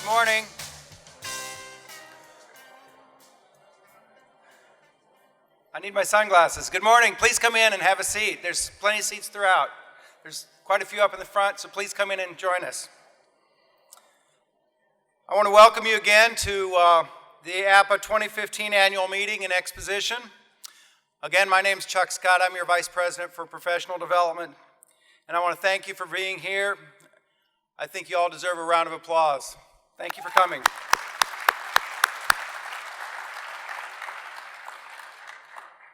Good morning. I need my sunglasses. Good morning. Please come in and have a seat. There's plenty of seats throughout. There's quite a few up in the front, so please come in and join us. I want to welcome you again to the APPA 2015 annual meeting and exposition. Again, my name is Chuck Scott. I'm your Vice President for Professional Development, and I want to thank you for being here. I think you all deserve a round of applause. Thank you for coming.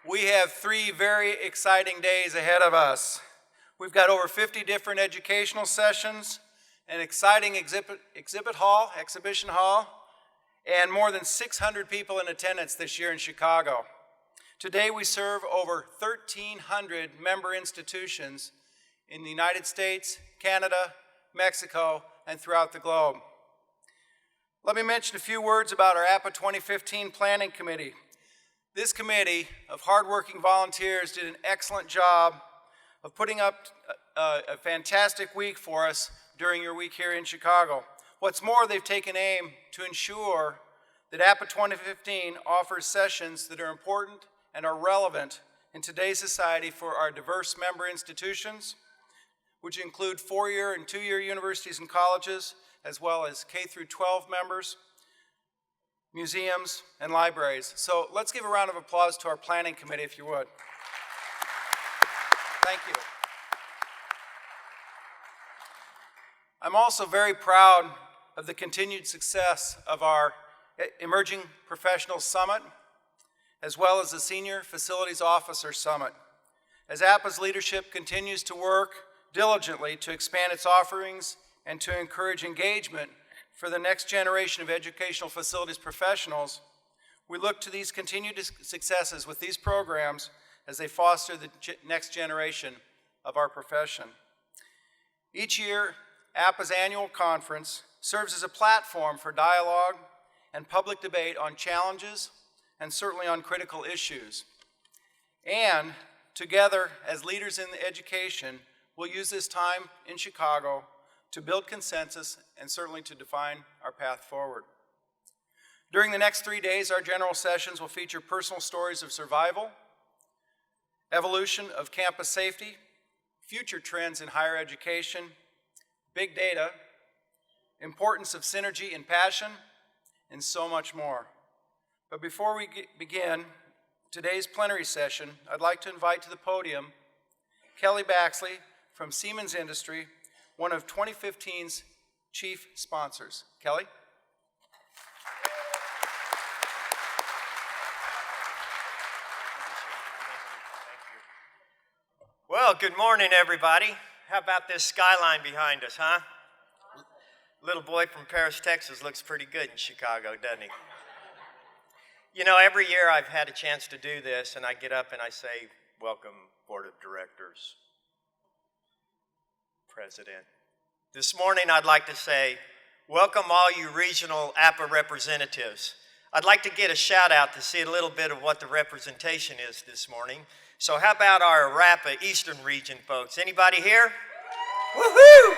We have 3 very exciting days ahead of us. We've got over 50 different educational sessions, an exciting exhibition hall, and more than 600 people in attendance this year in Chicago. Today we serve over 1,300 member institutions in the United States, Canada, Mexico, and throughout the globe. Let me mention a few words about our APPA 2015 Planning Committee. This committee of hardworking volunteers did an excellent job of putting up a fantastic week for us during your week here in Chicago. What's more, they've taken aim to ensure that APPA 2015 offers sessions that are important and are relevant in today's society for our diverse member institutions, which include 4-year and 2-year universities and colleges, as well as K through 12 members, museums, and libraries. So let's give a round of applause to our planning committee, if you would. Thank you. I'm also very proud of the continued success of our Emerging Professionals Summit, as well as the Senior Facilities Officer Summit. As APPA's leadership continues to work diligently to expand its offerings and to encourage engagement for the next generation of educational facilities professionals, we look to these continued successes with these programs as they foster the next generation of our profession. Each year, APPA's annual conference serves as a platform for dialogue and public debate on challenges and certainly on critical issues. And together, as leaders in education, we'll use this time in Chicago to build consensus and certainly to define our path forward. During the next 3 days, our general sessions will feature personal stories of survival, evolution of campus safety, future trends in higher education, big data, importance of synergy and passion, and so much more. But before we begin today's plenary session, I'd like to invite to the podium Kelly Baxley from Siemens Industry, one of 2015's chief sponsors. Kelly? Well, good morning, everybody. How about this skyline behind us, huh? Little boy from Paris, Texas looks pretty good in Chicago, doesn't he? You know, every year I've had a chance to do this, and I get up and I say, welcome, Board of Directors, President. This morning I'd like to say, welcome all you regional APPA representatives. I'd like to get a shout out to see a little bit of what the representation is this morning. So how about our APPA Eastern Region folks? Anybody here? Woohoo!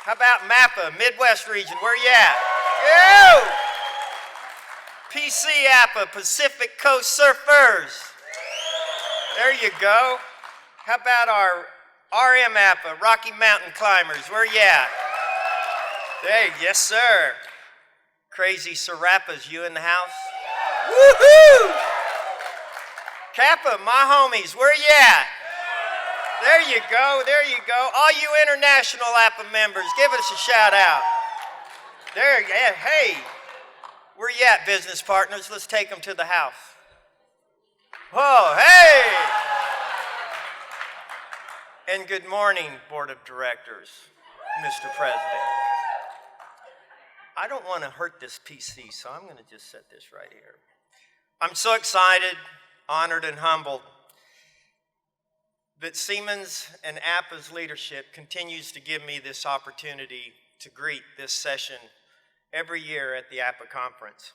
How about MAPPA, Midwest Region? Where you at? Yo! PC APPA, Pacific Coast Surfers. There you go. How about our RM APPA, Rocky Mountain Climbers? Where you at? There, yes sir. Crazy Serappas, you in the house? Woohoo! Kappa, my homies, where you at? There you go, there you go. All you international APPA members, give us a shout out. There, yeah, hey. Where you at, business partners? Let's take them to the house. Whoa, hey! And good morning, Board of Directors, Mr. President. I don't want to hurt this PC, so I'm going to just set this right here. I'm so excited, honored, and humbled that Siemens and APPA's leadership continues to give me this opportunity to greet this session every year at the APPA conference.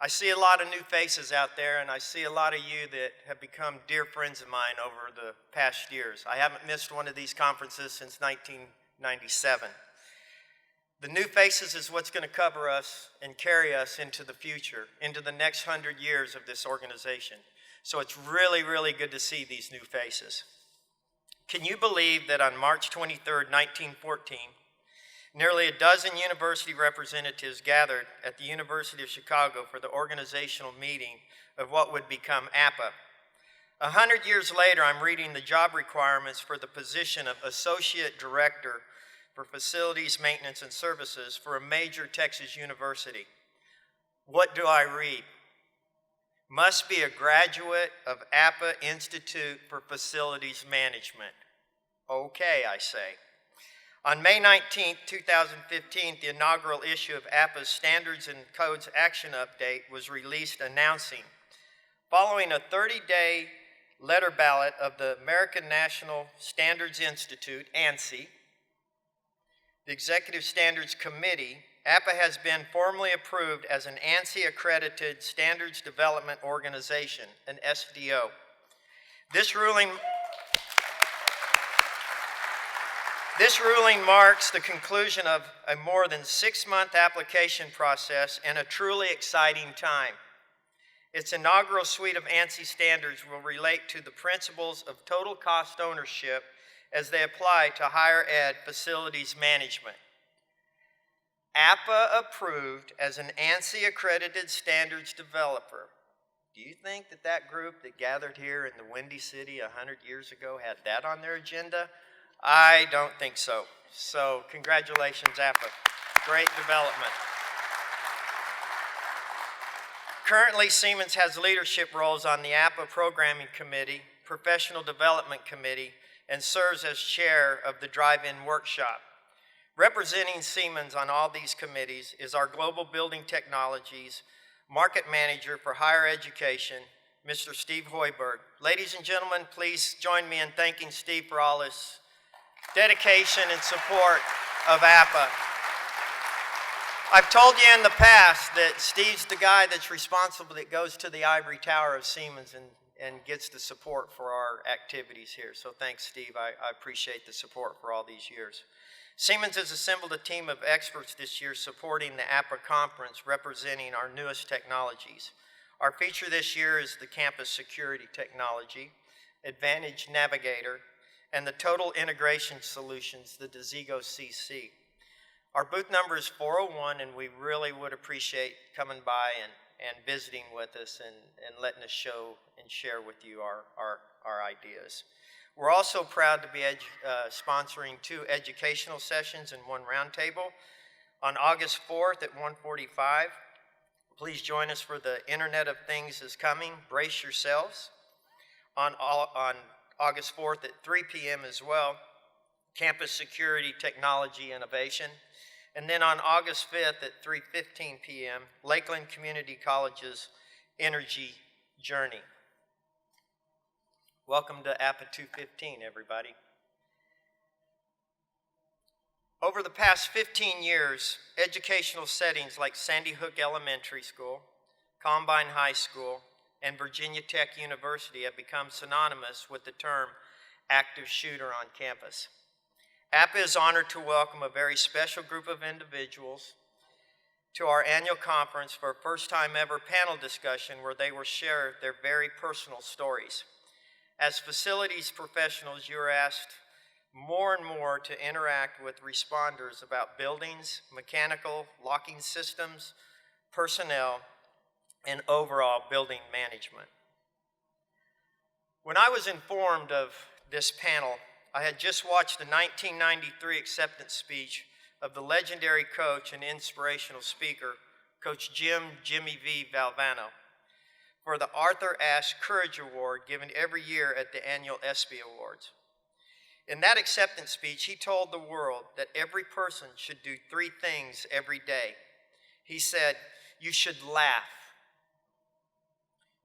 I see a lot of new faces out there, and I see a lot of you that have become dear friends of mine over the past years. I haven't missed one of these conferences since 1997. The new faces is what's going to cover us and carry us into the future, into the next 100 years of this organization. So it's really, really good to see these new faces. Can you believe that on March 23rd, 1914, nearly a dozen university representatives gathered at the University of Chicago for the organizational meeting of what would become APPA? 100 years later, I'm reading the job requirements for the position of Associate Director for Facilities, Maintenance, and Services for a major Texas university. What do I read? Must be a graduate of APPA Institute for Facilities Management. Okay, I say. On May 19, 2015, the inaugural issue of APPA's Standards and Codes Action Update was released announcing, following a 30-day letter ballot of the American National Standards Institute, ANSI, the Executive Standards Committee, APPA has been formally approved as an ANSI-accredited Standards Development Organization, an SDO. This ruling marks the conclusion of a more than 6-month application process and a truly exciting time. Its inaugural suite of ANSI standards will relate to the principles of total cost ownership as they apply to higher ed facilities management. APPA approved as an ANSI-accredited standards developer. Do you think that that group that gathered here in the Windy City 100 years ago had that on their agenda? I don't think so. So congratulations, APPA. Great development. Currently, Siemens has leadership roles on the APPA Programming Committee, Professional Development Committee, and serves as chair of the Drive-In Workshop. Representing Siemens on all these committees is our Global Building Technologies Market Manager for Higher Education, Mr. Steve Hoiberg. Ladies and gentlemen, please join me in thanking Steve for all his dedication and support of APPA. I've told you in the past that Steve's the guy that's responsible that goes to the ivory tower of Siemens and gets the support for our activities here. So thanks, Steve. I appreciate the support for all these years. Siemens has assembled a team of experts this year supporting the APPA conference representing our newest technologies. Our feature this year is the Campus Security Technology, Advantage Navigator, and the Total Integration Solutions, the Desigo CC. Our booth number is 401, and we really would appreciate coming by and visiting with us and letting us show and share with you our ideas. We're also proud to be sponsoring 2 educational sessions and 1 roundtable. On August 4th at 1:45, please join us for the Internet of Things is Coming, Brace Yourselves. On August 4th at 3 p.m. as well, Campus Security Technology Innovation. And then on August 5th at 3:15 p.m., Lakeland Community College's Energy Journey. Welcome to APPA 215, everybody. Over the past 15 years, educational settings like Sandy Hook Elementary School, Columbine High School, and Virginia Tech University have become synonymous with the term active shooter on campus. APPA is honored to welcome a very special group of individuals to our annual conference for a first-time ever panel discussion where they will share their very personal stories. As facilities professionals, you are asked more and more to interact with responders about buildings, mechanical, locking systems, personnel, and overall building management. When I was informed of this panel, I had just watched the 1993 acceptance speech of the legendary coach and inspirational speaker, Coach Jimmy V. Valvano, for the Arthur Ashe Courage Award given every year at the annual ESPY Awards. In that acceptance speech, he told the world that every person should do 3 things every day. He said, you should laugh,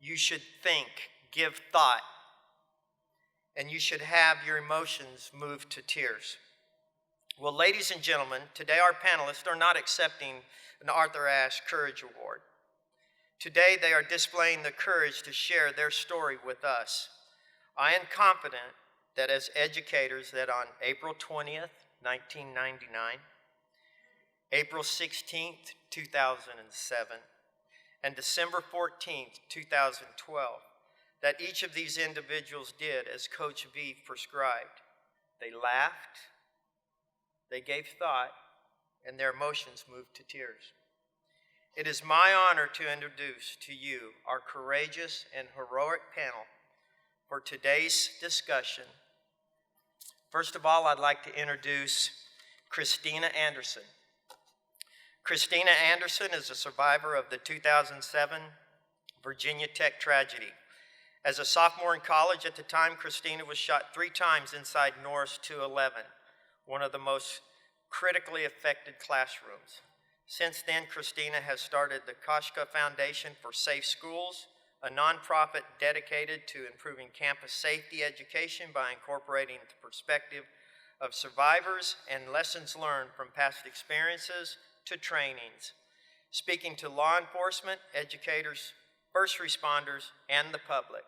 you should think, give thought, and you should have your emotions moved to tears. Well, ladies and gentlemen, today our panelists are not accepting an Arthur Ashe Courage Award. Today they are displaying the courage to share their story with us. I am confident that as educators that on April 20th, 1999, April 16th, 2007, and December 14th, 2012, that each of these individuals did as Coach V prescribed. They laughed, they gave thought, and their emotions moved to tears. It is my honor to introduce to you our courageous and heroic panel for today's discussion. First of all, I'd like to introduce Christina Anderson. Christina Anderson is a survivor of the 2007 Virginia Tech tragedy. As a sophomore in college at the time, Christina was shot 3 times inside Norris 211, one of the most critically affected classrooms. Since then, Christina has started the Koshka Foundation for Safe Schools, a nonprofit dedicated to improving campus safety education by incorporating the perspective of survivors and lessons learned from past experiences to trainings, speaking to law enforcement, educators, first responders, and the public.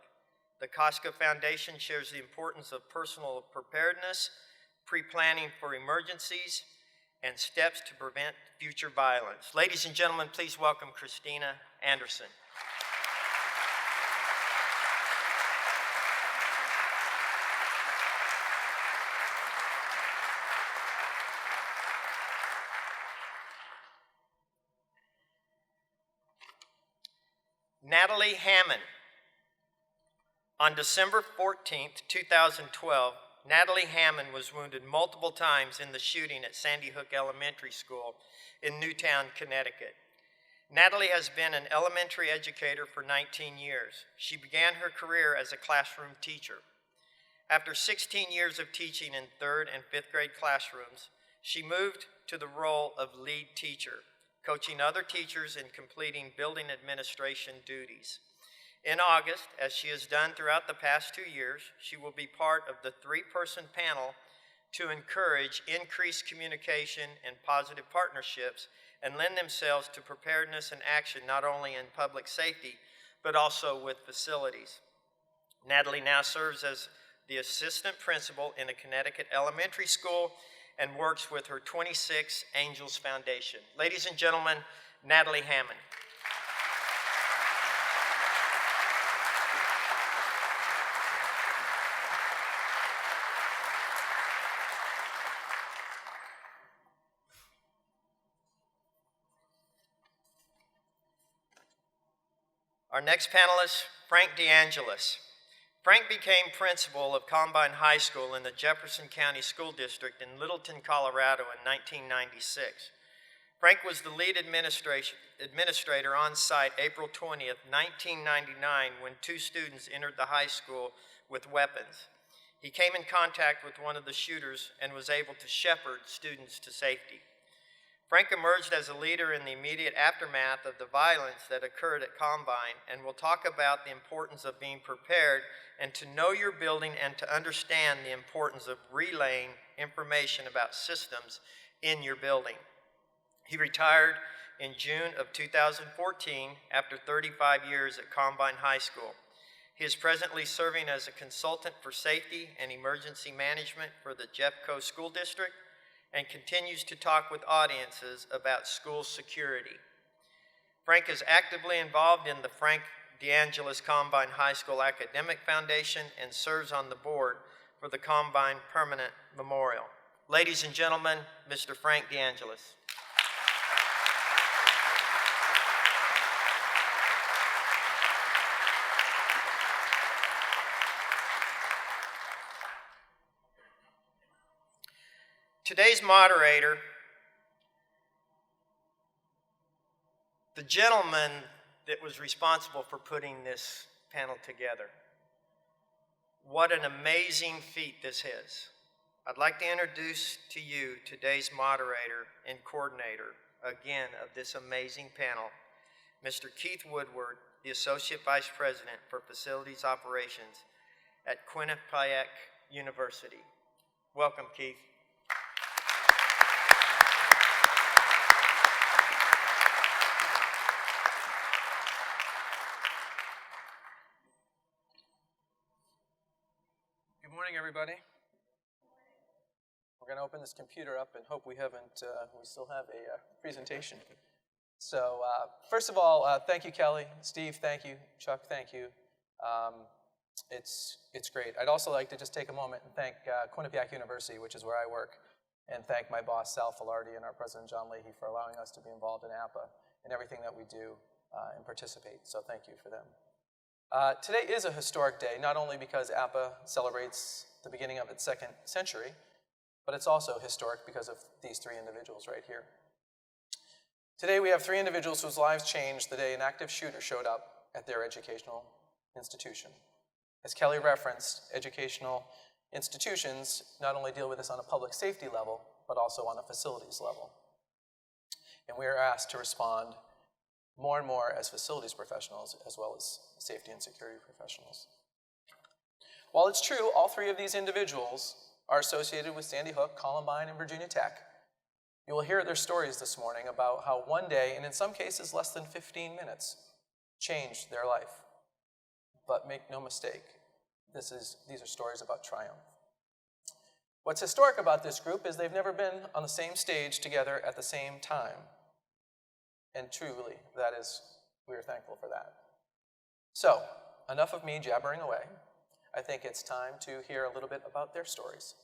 The Koshka Foundation shares the importance of personal preparedness, pre-planning for emergencies, and steps to prevent future violence. Ladies and gentlemen, please welcome Christina Anderson. Natalie Hammond. On December 14th, 2012, Natalie Hammond was wounded multiple times in the shooting at Sandy Hook Elementary School in Newtown, Connecticut. Natalie has been an elementary educator for 19 years. She began her career as a classroom teacher. After 16 years of teaching in 3rd and 5th grade classrooms, she moved to the role of lead teacher, coaching other teachers in completing building administration duties. In August, as she has done throughout the past 2 years, she will be part of the 3-person panel to encourage increased communication and positive partnerships and lend themselves to preparedness and action not only in public safety, but also with facilities. Natalie now serves as the assistant principal in a Connecticut elementary school and works with her 26 Angels Foundation. Ladies and gentlemen, Natalie Hammond. Our next panelist, Frank DeAngelis. Frank became principal of Columbine High School in the Jefferson County School District in Littleton, Colorado in 1996. Frank was the lead administrator on site April 20th, 1999, when 2 students entered the high school with weapons. He came in contact with one of the shooters and was able to shepherd students to safety. Frank emerged as a leader in the immediate aftermath of the violence that occurred at Columbine and will talk about the importance of being prepared and to know your building and to understand the importance of relaying information about systems in your building. He retired in June of 2014 after 35 years at Columbine High School. He is presently serving as a consultant for safety and emergency management for the Jeffco School District and continues to talk with audiences about school security. Frank is actively involved in the Frank DeAngelis Columbine High School Academic Foundation and serves on the board for the Columbine Permanent Memorial. Ladies and gentlemen, Mr. Frank DeAngelis. Today's moderator, the gentleman that was responsible for putting this panel together. What an amazing feat this is. I'd like to introduce to you today's moderator and coordinator, again, of this amazing panel, Mr. Keith Woodward, the Associate Vice President for Facilities Operations at Quinnipiac University. Welcome, Keith. Good morning, everybody. We're going to open this computer up and hope we still have a presentation. So first of all, thank you, Kelly. Steve, thank you. Chuck, thank you. It's great. I'd also like to just take a moment and thank Quinnipiac University, which is where I work, and thank my boss, Sal Filardi, and our president, John Leahy, for allowing us to be involved in APPA and everything that we do and participate. So thank you for them. Today is a historic day, not only because APPA celebrates the beginning of its 2nd century, but it's also historic because of these 3 individuals right here. Today we have 3 individuals whose lives changed the day an active shooter showed up at their educational institution. As Kelly referenced, educational institutions not only deal with this on a public safety level, but also on a facilities level. And we are asked to respond more and more as facilities professionals as well as safety and security professionals. While it's true all 3 of these individuals are associated with Sandy Hook, Columbine, and Virginia Tech, you will hear their stories this morning about how one day, and in some cases less than 15 minutes, changed their life. But make no mistake, these are stories about triumph. What's historic about this group is they've never been on the same stage together at the same time. And truly, we are thankful for that. So, enough of me jabbering away. I think it's time to hear a little bit about their stories.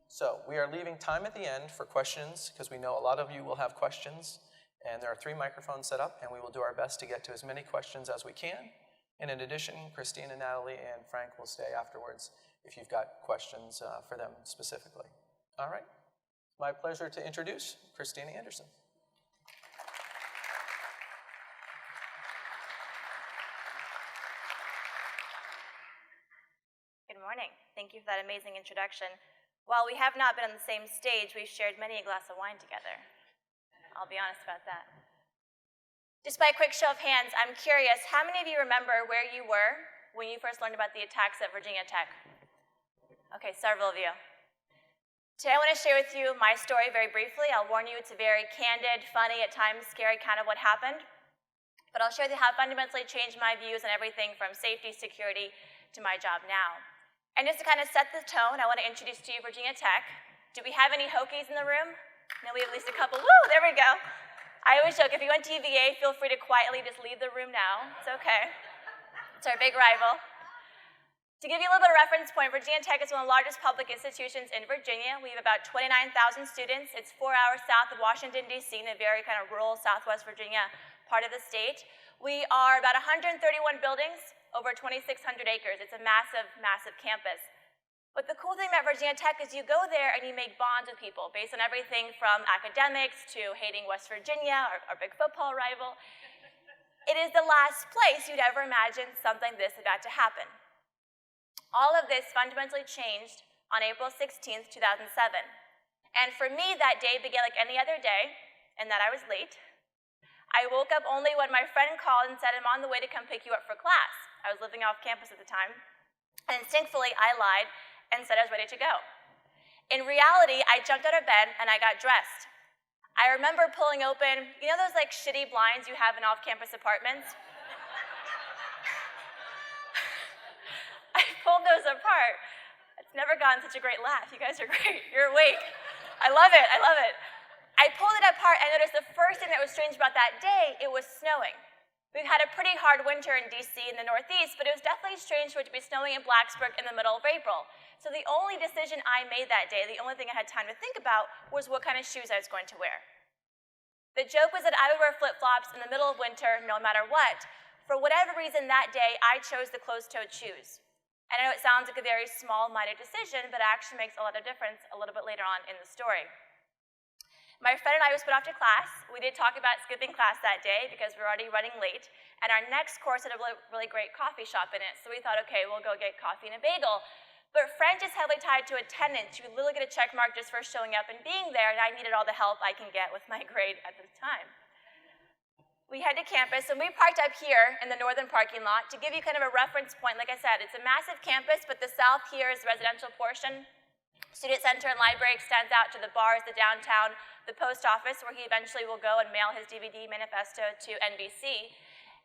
So, we are leaving time at the end for questions, because we know a lot of you will have questions. And there are 3 microphones set up, and we will do our best to get to as many questions as we can. And in addition, Kristina, Natalie, and Frank will stay afterwards if you've got questions for them specifically. All right. It's my pleasure to introduce Kristina Anderson. Good morning. Thank you for that amazing introduction. While we have not been on the same stage, we've shared many a glass of wine together. I'll be honest about that. Just by a quick show of hands, I'm curious, how many of you remember where you were when you first learned about the attacks at Virginia Tech? Okay, several of you. Today I want to share with you my story very briefly. I'll warn you it's a very candid, funny, at times scary kind of what happened. But I'll share with you how it fundamentally changed my views on everything from safety, security, to my job now. And just to kind of set the tone, I want to introduce to you Virginia Tech. Do we have any Hokies in the room? No, we have at least a couple. Woo, there we go. I always joke, if you went to UVA, feel free to quietly just leave the room now. It's okay. It's our big rival. To give you a little bit of reference point, Virginia Tech is one of the largest public institutions in Virginia. We have about 29,000 students. It's 4 hours south of Washington, D.C., in a very kind of rural Southwest Virginia part of the state. We are about 131 buildings, over 2,600 acres. It's a massive, massive campus. But the cool thing about Virginia Tech is you go there and you make bonds with people based on everything from academics to hating West Virginia, our big football rival. It is the last place you'd ever imagine something this about to happen. All of this fundamentally changed on April 16th, 2007. And for me, that day began like any other day, in that I was late. I woke up only when my friend called and said, I'm on the way to come pick you up for class. I was living off campus at the time. And instinctively, I lied and said I was ready to go. In reality, I jumped out of bed and I got dressed. I remember pulling open, you know those like shitty blinds you have in off-campus apartments? I pulled those apart. It's never gotten such a great laugh. You guys are great. You're awake. I love it. I love it. I pulled it apart and noticed the first thing that was strange about that day, it was snowing. We've had a pretty hard winter in DC in the Northeast, but it was definitely strange for it to be snowing in Blacksburg in the middle of April. So the only decision I made that day, the only thing I had time to think about, was what kind of shoes I was going to wear. The joke was that I would wear flip-flops in the middle of winter no matter what. For whatever reason that day, I chose the closed-toed shoes. And I know it sounds like a very small-minded decision, but it actually makes a lot of difference a little bit later on in the story. My friend and I was put off to class. We did talk about skipping class that day because we were already running late. And our next course had a really great coffee shop in it. So we thought, okay, we'll go get coffee and a bagel. But Frank is heavily tied to attendance. You would literally get a check mark just for showing up and being there, and I needed all the help I can get with my grade at the time. We head to campus, and we parked up here in the northern parking lot. To give you kind of a reference point, like I said, it's a massive campus, but the south here is the residential portion. Student center and library extends out to the bars, the downtown, the post office, where he eventually will go and mail his DVD manifesto to NBC.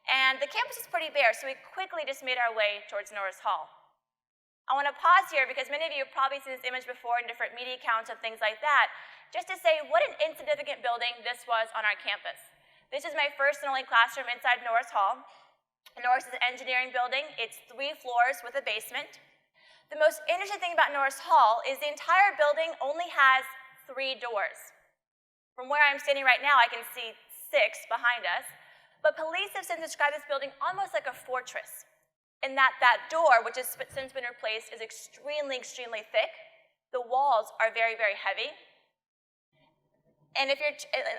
And the campus is pretty bare, so we quickly just made our way towards Norris Hall. I want to pause here because many of you have probably seen this image before in different media accounts and things like that, just to say what an insignificant building this was on our campus. This is my first and only classroom inside Norris Hall. Norris is an engineering building. It's 3 floors with a basement. The most interesting thing about Norris Hall is the entire building only has 3 doors. From where I'm standing right now, I can see 6 behind us, but police have since described this building almost like a fortress, in that door, which has since been replaced, is extremely, extremely thick. The walls are very, very heavy. And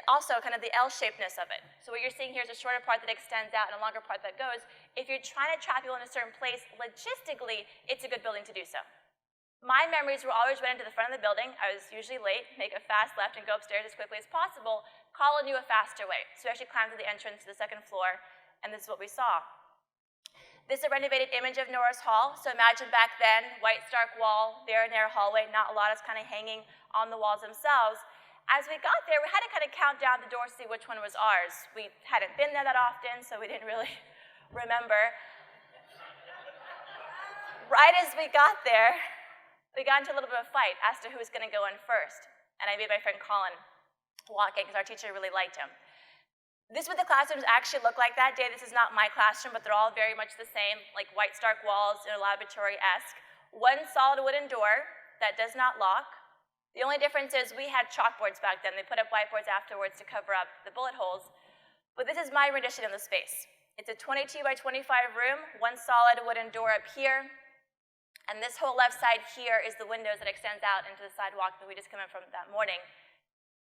also kind of the L-shapedness of it. So what you're seeing here is a shorter part that extends out and a longer part that goes. If you're trying to trap people in a certain place, logistically, it's a good building to do so. My memories were always run into the front of the building. I was usually late, make a fast left and go upstairs as quickly as possible. Colin knew a faster way. So we actually climbed to the entrance to the 2nd floor, and this is what we saw. This is a renovated image of Norris Hall. So imagine back then, white stark wall, very narrow hallway, not a lot is kind of hanging on the walls themselves. As we got there, we had to kind of count down the doors to see which one was ours. We hadn't been there that often, so we didn't really remember. Right as we got there, we got into a little bit of a fight as to who was going to go in first. And I made my friend Colin walk in because our teacher really liked him. This is what the classrooms actually look like that day. This is not my classroom, but they're all very much the same, like white stark walls, laboratory-esque. One solid wooden door that does not lock. The only difference is we had chalkboards back then. They put up whiteboards afterwards to cover up the bullet holes. But this is my rendition of the space. It's a 22 by 25 room, one solid wooden door up here. And this whole left side here is the windows that extends out into the sidewalk that we just came in from that morning.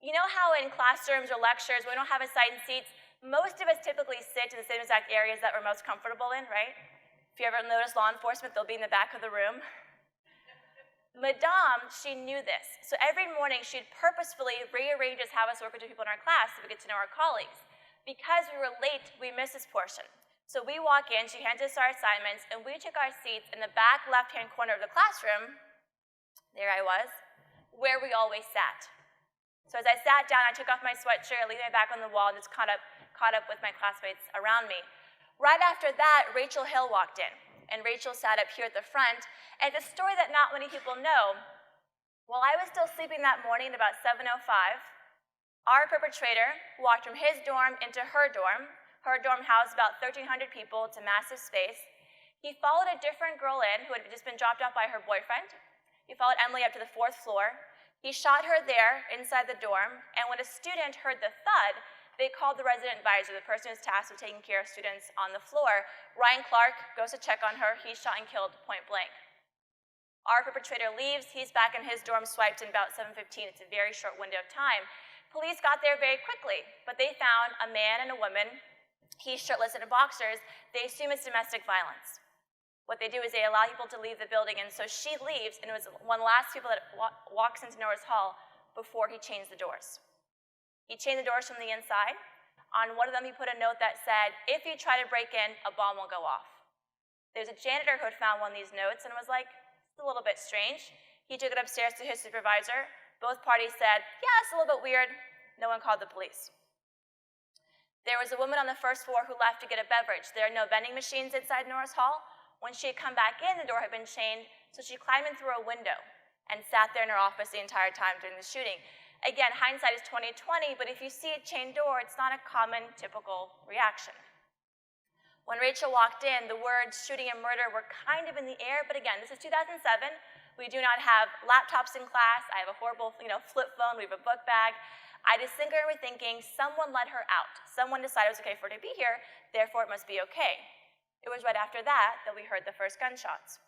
You know how in classrooms or lectures, we don't have assigned seats, most of us typically sit in the same exact areas that we're most comfortable in, right? If you ever notice law enforcement, they'll be in the back of the room. Madame, she knew this. So every morning, she'd purposefully rearrange us, have us work with people in our class so we get to know our colleagues. Because we were late, we missed this portion. So we walk in, she hands us our assignments, and we took our seats in the back left-hand corner of the classroom, there I was, where we always sat. So as I sat down, I took off my sweatshirt, leaned my back on the wall, and just caught up with my classmates around me. Right after that, Rachel Hill walked in. And Rachel sat up here at the front, and it's a story that not many people know. While I was still sleeping that morning at about 7:05, our perpetrator walked from his dorm into her dorm. Her dorm housed about 1,300 people. It's a massive space. He followed a different girl in who had just been dropped off by her boyfriend. He followed Emily up to the 4th floor. He shot her there inside the dorm, and when a student heard the thud, they called the resident advisor, the person who's tasked with taking care of students on the floor. Ryan Clark goes to check on her. He's shot and killed point blank. Our perpetrator leaves. He's back in his dorm, swiped in about 7:15. It's a very short window of time. Police got there very quickly, but they found a man and a woman. He's shirtless and in boxers. They assume it's domestic violence. What they do is they allow people to leave the building, and so she leaves, and it was one of the last people that walks into Norris Hall before he changed the doors. He changed the doors from the inside. On one of them, he put a note that said, if you try to break in, a bomb will go off. There's a janitor who had found one of these notes and was like, it's a little bit strange. He took it upstairs to his supervisor. Both parties said, yeah, it's a little bit weird. No one called the police. There was a woman on the 1st floor who left to get a beverage. There are no vending machines inside Norris Hall. When she had come back in, the door had been chained, so she climbed in through a window and sat there in her office the entire time during the shooting. Again, hindsight is 20/20, but if you see a chained door, it's not a common, typical reaction. When Rachel walked in, the words shooting and murder were kind of in the air, but again, this is 2007. We do not have laptops in class. I have a horrible, flip phone. We have a book bag. I distinctly remember thinking, someone let her out. Someone decided it was okay for her to be here, therefore it must be okay. It was right after that we heard the first gunshots.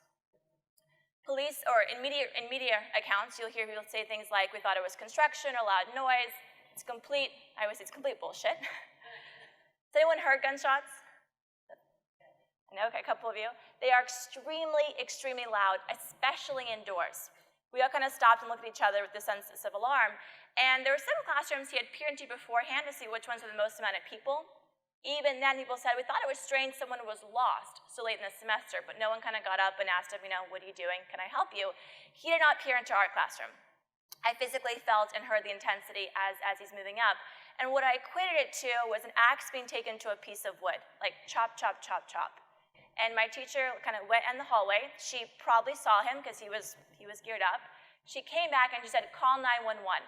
Police, or in media accounts, you'll hear people say things like, we thought it was construction or loud noise. It's complete, I would say it's complete bullshit. Has anyone heard gunshots? I know, okay, a couple of you. They are extremely, extremely loud, especially indoors. We all kind of stopped and looked at each other with this sense of alarm. And there were some classrooms he had peered into beforehand to see which ones were the most amount of people. Even then, people said, we thought it was strange someone was lost so late in the semester, but no one kind of got up and asked him, what are you doing? Can I help you? He did not peer into our classroom. I physically felt and heard the intensity as he's moving up. And what I equated it to was an axe being taken to a piece of wood, like chop, chop, chop, chop. and my teacher kind of went in the hallway. She probably saw him because he was geared up. She came back and she said, "Call 911."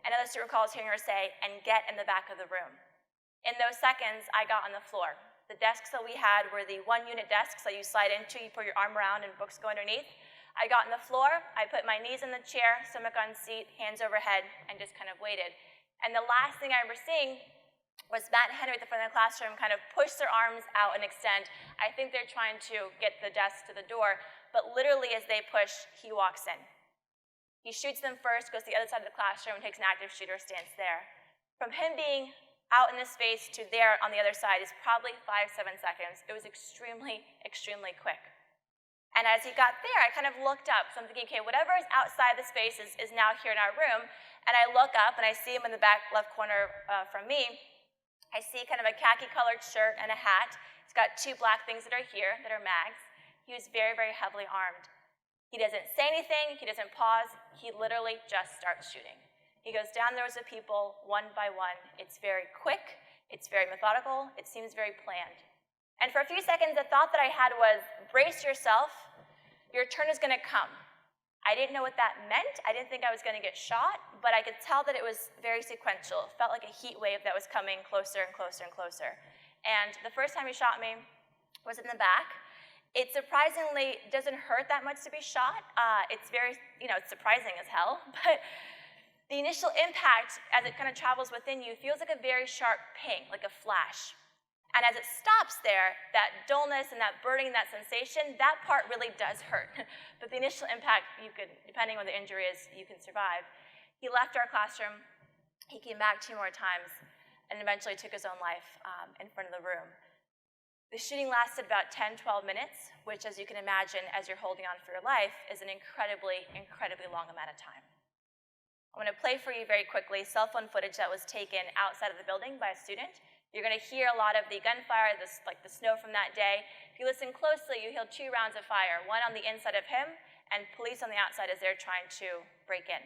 Another student recalls hearing her say, "And get in the back of the room." In those seconds, I got on the floor. The desks that we had were the one-unit desks that you slide into, you put your arm around and books go underneath. I got on the floor, I put my knees in the chair, stomach on seat, hands overhead, and just kind of waited. And the last thing I remember seeing was Matt and Henry at the front of the classroom kind of push their arms out and extend. I think they're trying to get the desk to the door, but literally as they push, he walks in. He shoots them first, goes to the other side of the classroom, and takes an active shooter, stands there. From him being out in this space to there on the other side is probably 5-7 seconds. It was extremely, extremely quick. And as he got there, I kind of looked up. So I'm thinking, okay, whatever is outside the space is now here in our room. And I look up, and I see him in the back left corner from me. I see kind of a khaki-colored shirt and a hat. He's got 2 black things that are here that are mags. He was very, very heavily armed. He doesn't say anything. He doesn't pause. He literally just starts shooting. He goes down the rows of people one by one. It's very quick. It's very methodical. It seems very planned. And for a few seconds, the thought that I had was, brace yourself. Your turn is going to come. I didn't know what that meant. I didn't think I was going to get shot, but I could tell that it was very sequential. It felt like a heat wave that was coming closer and closer and closer. And the first time he shot me was in the back. It surprisingly doesn't hurt that much to be shot. It's very, it's surprising as hell, but the initial impact as it kind of travels within you feels like a very sharp ping, like a flash. And as it stops there, that dullness and that burning, that sensation, that part really does hurt. But the initial impact, you could, depending on what the injury is, you can survive. He left our classroom. He came back 2 more times and eventually took his own life in front of the room. The shooting lasted about 10-12 minutes, which, as you can imagine, as you're holding on for your life, is an incredibly, incredibly long amount of time. I'm going to play for you very quickly cell phone footage that was taken outside of the building by a student. You're going to hear a lot of the gunfire, like the snow from that day. If you listen closely, you hear 2 rounds of fire, one on the inside of him and police on the outside as they're trying to break in.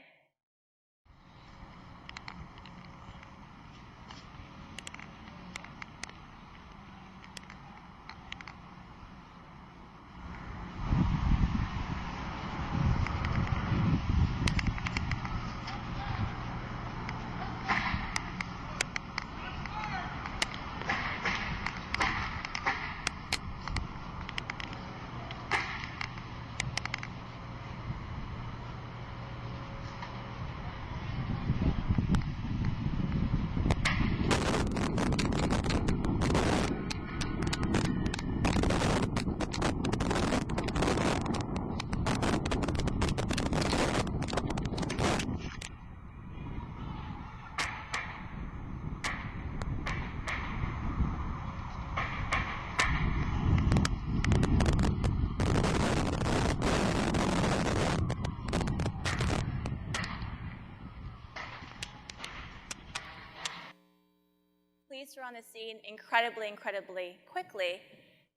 Police were on the scene incredibly, incredibly quickly.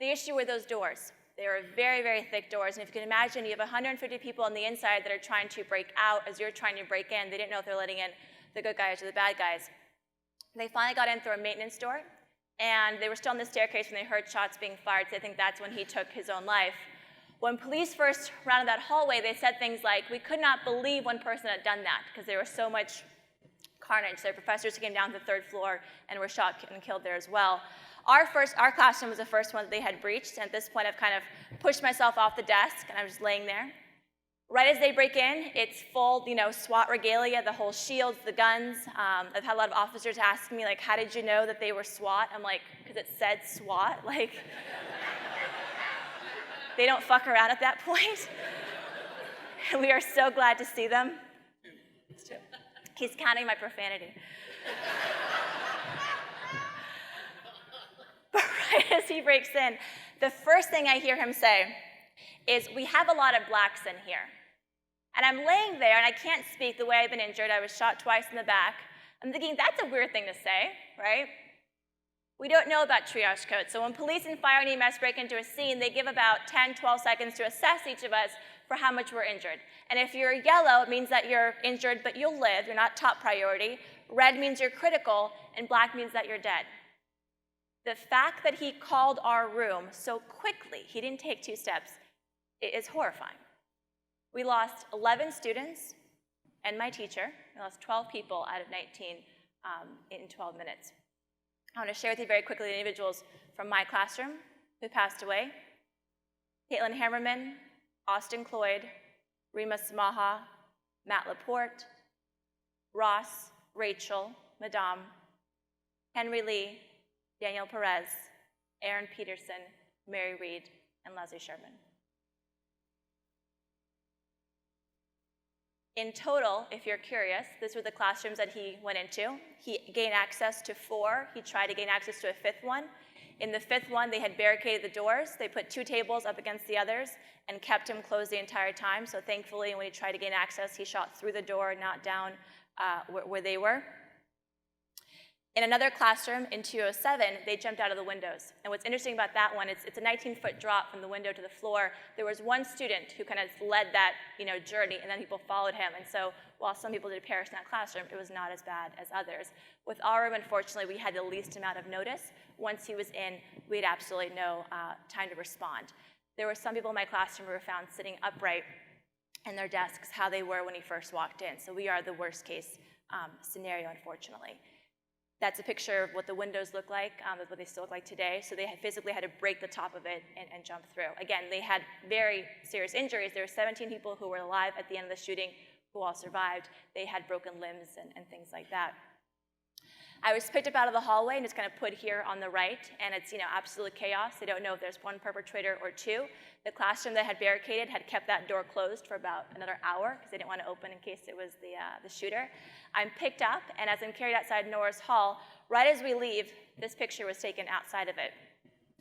The issue were those doors. They were very, very thick doors, and if you can imagine, you have 150 people on the inside that are trying to break out as you're trying to break in. They didn't know if they're letting in the good guys or the bad guys. They finally got in through a maintenance door, and they were still on the staircase when they heard shots being fired, so I think that's when he took his own life. When police first rounded that hallway, they said things like, "We could not believe one person had done that," because there was so much carnage. There were professors who came down to the 3rd floor and were shot and killed there as well. Our classroom was the first one that they had breached, and at this point I've kind of pushed myself off the desk, and I'm just laying there. Right as they break in, it's full, SWAT regalia, the whole shields, the guns. I've had a lot of officers asking me, like, how did you know that they were SWAT? I'm like, because it said SWAT. Like, they don't fuck around at that point. And we are so glad to see them. He's counting my profanity. But right as he breaks in, the first thing I hear him say is, "We have a lot of blacks in here." And I'm laying there, and I can't speak the way I've been injured. I was shot twice in the back. I'm thinking, that's a weird thing to say, right? We don't know about triage codes. So when police and fire and EMS break into a scene, they give about 10, 12 seconds to assess each of us for how much we're injured. And if you're yellow, it means that you're injured, but you'll live. You're not top priority. Red means you're critical, and black means that you're dead. The fact that he called our room so quickly, he didn't take 2 steps, is horrifying. We lost 11 students and my teacher. We lost 12 people out of 19 in 12 minutes. I want to share with you very quickly the individuals from my classroom who passed away. Caitlin Hammerman, Austin Cloyd, Rima Samaha, Matt Laporte, Ross, Rachel, Madame, Henry Lee, Daniel Perez, Aaron Peterson, Mary Reed, and Leslie Sherman. In total, if you're curious, these were the classrooms that he went into. He gained access to 4. He tried to gain access to a 5th one. In the 5th one, they had barricaded the doors. They put 2 tables up against the others and kept him closed the entire time. So thankfully, when he tried to gain access, he shot through the door, not down where they were. In another classroom in 207, they jumped out of the windows. And what's interesting about that one, it's a 19-foot drop from the window to the floor. There was one student who kind of led that journey, and then people followed him. And so while some people did perish in that classroom, it was not as bad as others. With our room, unfortunately, we had the least amount of notice. Once he was in, we had absolutely no time to respond. There were some people in my classroom who were found sitting upright in their desks, how they were when he first walked in. So we are the worst case scenario, unfortunately. That's a picture of what the windows look like, what they still look like today. So they physically had to break the top of it and jump through. Again, they had very serious injuries. There were 17 people who were alive at the end of the shooting who all survived. They had broken limbs and things like that. I was picked up out of the hallway and just kind of put here on the right, and it's absolute chaos. They don't know if there's one perpetrator or 2. The classroom that had barricaded had kept that door closed for about another hour because they didn't want to open in case it was the shooter. I'm picked up, and as I'm carried outside Norris Hall, right as we leave, this picture was taken outside of it.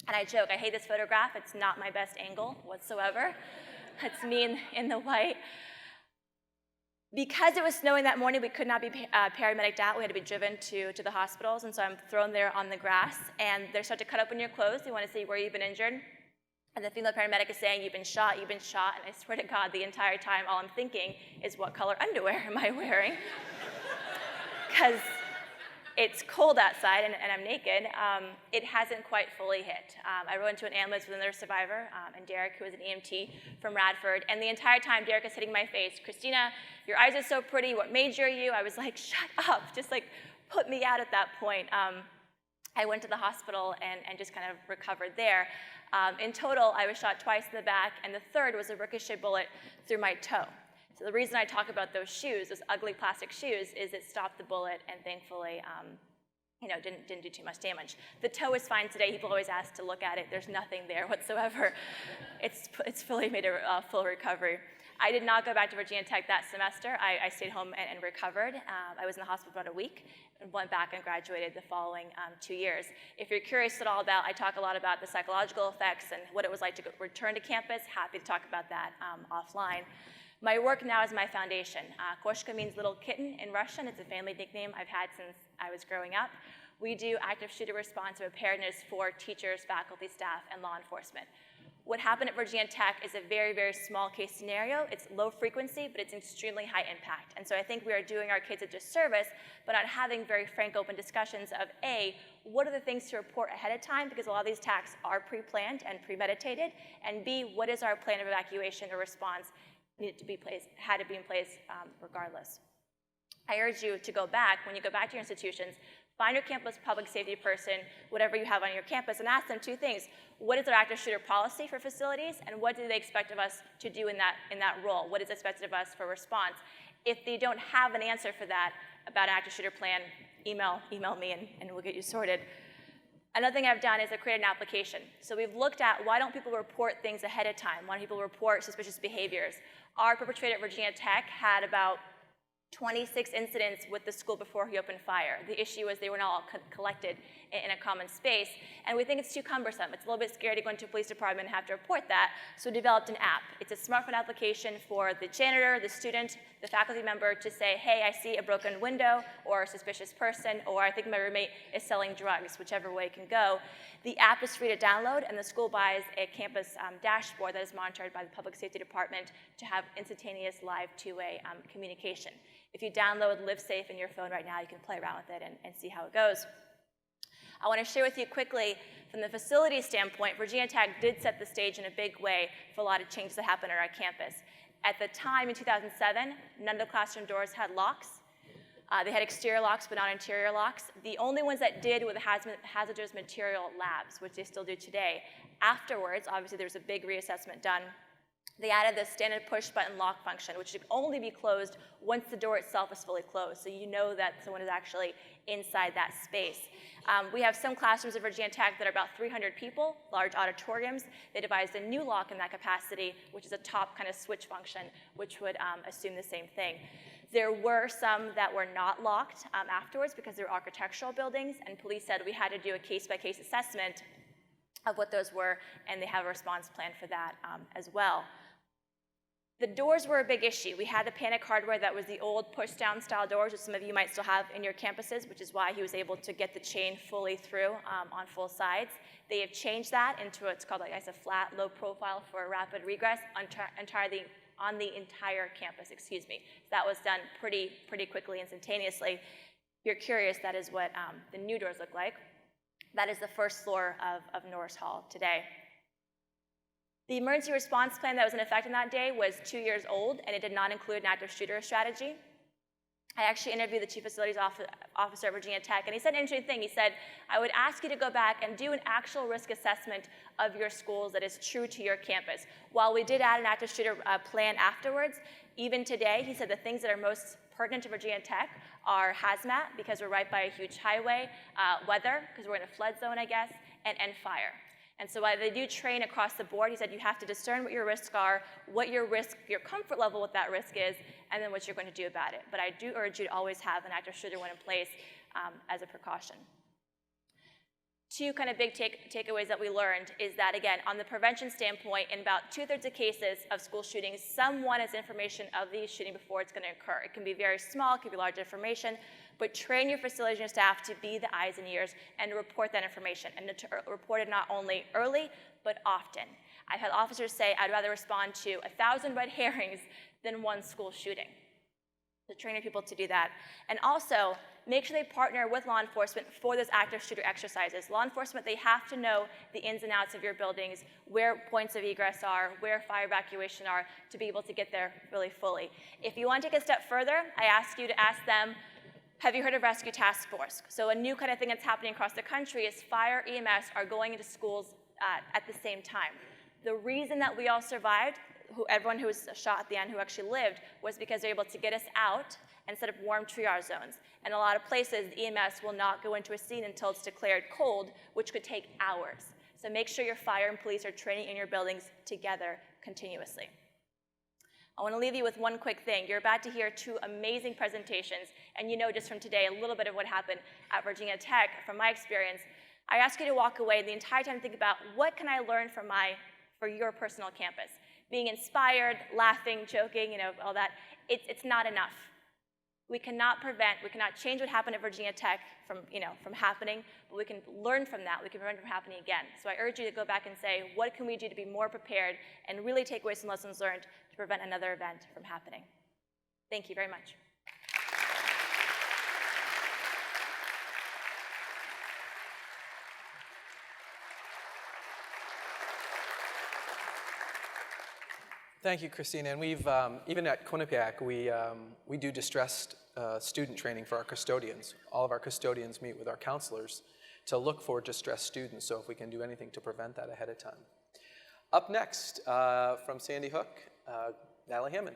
And I joke, I hate this photograph. It's not my best angle whatsoever. That's me in the white. Because it was snowing that morning, we could not be paramedicked out. We had to be driven to the hospitals, and so I'm thrown there on the grass, and they start to cut open your clothes. They want to see where you've been injured. And the female paramedic is saying, you've been shot, and I swear to God, the entire time, all I'm thinking is, what color underwear am I wearing? Because it's cold outside, and I'm naked. It hasn't quite fully hit. I rode into an ambulance with another survivor, and Derek, who was an EMT from Radford, and the entire time, Derek is hitting my face. Kristina, your eyes are so pretty. What major are you? I was like, shut up. Just put me out at that point. I went to the hospital and just kind of recovered there. In total, I was shot twice in the back, and the third was a ricochet bullet through my toe. So the reason I talk about those shoes, those ugly plastic shoes, is it stopped the bullet and thankfully, didn't do too much damage. The toe is fine today. People always ask to look at it. There's nothing there whatsoever. It's fully made a full recovery. I did not go back to Virginia Tech that semester. I stayed home and recovered. I was in the hospital for about a week and went back and graduated the following 2 years. If you're curious at all about, I talk a lot about the psychological effects and what it was like to return to campus. Happy to talk about that offline. My work now is my foundation. Koshka means little kitten in Russian. It's a family nickname I've had since I was growing up. We do active shooter response and preparedness for teachers, faculty, staff, and law enforcement. What happened at Virginia Tech is a very, very small case scenario. It's low frequency, but it's extremely high impact. And so I think we are doing our kids a disservice by not having very frank, open discussions of A, what are the things to report ahead of time, because a lot of these attacks are pre-planned and premeditated, and B, what is our plan of evacuation or response had to be in place regardless. I urge you to go back, when you go back to your institutions, find your campus public safety person, whatever you have on your campus, and ask them 2 things. What is their active shooter policy for facilities, and what do they expect of us to do in that role? What is expected of us for response? If they don't have an answer for that about an active shooter plan, email me and we'll get you sorted. Another thing I've done is I've created an application. So we've looked at why don't people report things ahead of time? Why don't people report suspicious behaviors? Our perpetrator at Virginia Tech had about 26 incidents with the school before he opened fire. The issue was they were not all collected in a common space, and we think it's too cumbersome. It's a little bit scary to go into a police department and have to report that, so we developed an app. It's a smartphone application for the janitor, the student, the faculty member to say, hey, I see a broken window or a suspicious person, or I think my roommate is selling drugs, whichever way it can go. The app is free to download, and the school buys a campus dashboard that is monitored by the public safety department to have instantaneous live two-way communication. If you download Live Safe in your phone right now, you can play around with it and see how it goes. I want to share with you quickly, from the facility standpoint, Virginia Tech did set the stage in a big way for a lot of changes that happened on our campus. At the time, in 2007, none of the classroom doors had locks. They had exterior locks, but not interior locks. The only ones that did were the hazardous material labs, which they still do today. Afterwards, obviously, there was a big reassessment done. They added the standard push-button lock function, which should only be closed once the door itself is fully closed, so you know that someone is actually inside that space. We have some classrooms at Virginia Tech that are about 300 people, large auditoriums. They devised a new lock in that capacity, which is a top kind of switch function, which would assume the same thing. There were some that were not locked afterwards because they were architectural buildings, and police said we had to do a case-by-case assessment of what those were, and they have a response plan for that as well. The doors were a big issue. We had the panic hardware that was the old push-down style doors, which some of you might still have in your campuses, which is why he was able to get the chain fully through on full sides. They have changed that into what's called, like I said, flat, low profile for rapid regress entirely on the entire campus, excuse me. So that was done pretty quickly, instantaneously. If you're curious, that is what the new doors look like. That is the first floor of Norris Hall today. The emergency response plan that was in effect on that day was 2 years old, and it did not include an active shooter strategy. I actually interviewed the Chief Facilities Officer at Virginia Tech, and he said an interesting thing. He said, I would ask you to go back and do an actual risk assessment of your schools that is true to your campus. While we did add an active shooter plan afterwards, even today, he said the things that are most pertinent to Virginia Tech are hazmat, because we're right by a huge highway, weather, because we're in a flood zone, I guess, and fire. And so while they do train across the board, he said you have to discern what your risks are, what your comfort level with that risk is, and then what you're going to do about it. But I do urge you to always have an active shooter one in place as a precaution. Two kind of big takeaways that we learned is that, again, on the prevention standpoint, in about 2/3 of cases of school shootings, someone has information of the shooting before it's going to occur. It can be very small, it can be large information, but train your facilities and your staff to be the eyes and ears and to report that information, and to report it not only early, but often. I've had officers say, I'd rather respond to 1,000 red herrings than one school shooting. So train your people to do that. And also, make sure they partner with law enforcement for those active shooter exercises. Law enforcement, they have to know the ins and outs of your buildings, where points of egress are, where fire evacuation are, to be able to get there really fully. If you want to take a step further, I ask you to ask them, have you heard of Rescue Task Force? So a new kind of thing that's happening across the country is fire, EMS are going into schools at the same time. The reason that we all survived, everyone who was shot at the end who actually lived, was because they're able to get us out and set up warm triage zones. And a lot of places, the EMS will not go into a scene until it's declared cold, which could take hours. So make sure your fire and police are training in your buildings together continuously. I want to leave you with one quick thing. You're about to hear two amazing presentations, and you know just from today a little bit of what happened at Virginia Tech. From my experience, I ask you to walk away the entire time and think about, what can I learn for your personal campus? Being inspired, laughing, joking, all that, it's not enough. We cannot change what happened at Virginia Tech from happening, but we can learn from that. We can prevent it from happening again. So I urge you to go back and say, what can we do to be more prepared and really take away some lessons learned to prevent another event from happening? Thank you very much. Thank you, Kristina. And we've, even at Quinnipiac, we do distressed student training for our custodians. All of our custodians meet with our counselors to look for distressed students, so if we can do anything to prevent that ahead of time. Up next, from Sandy Hook, Natalie Hammond.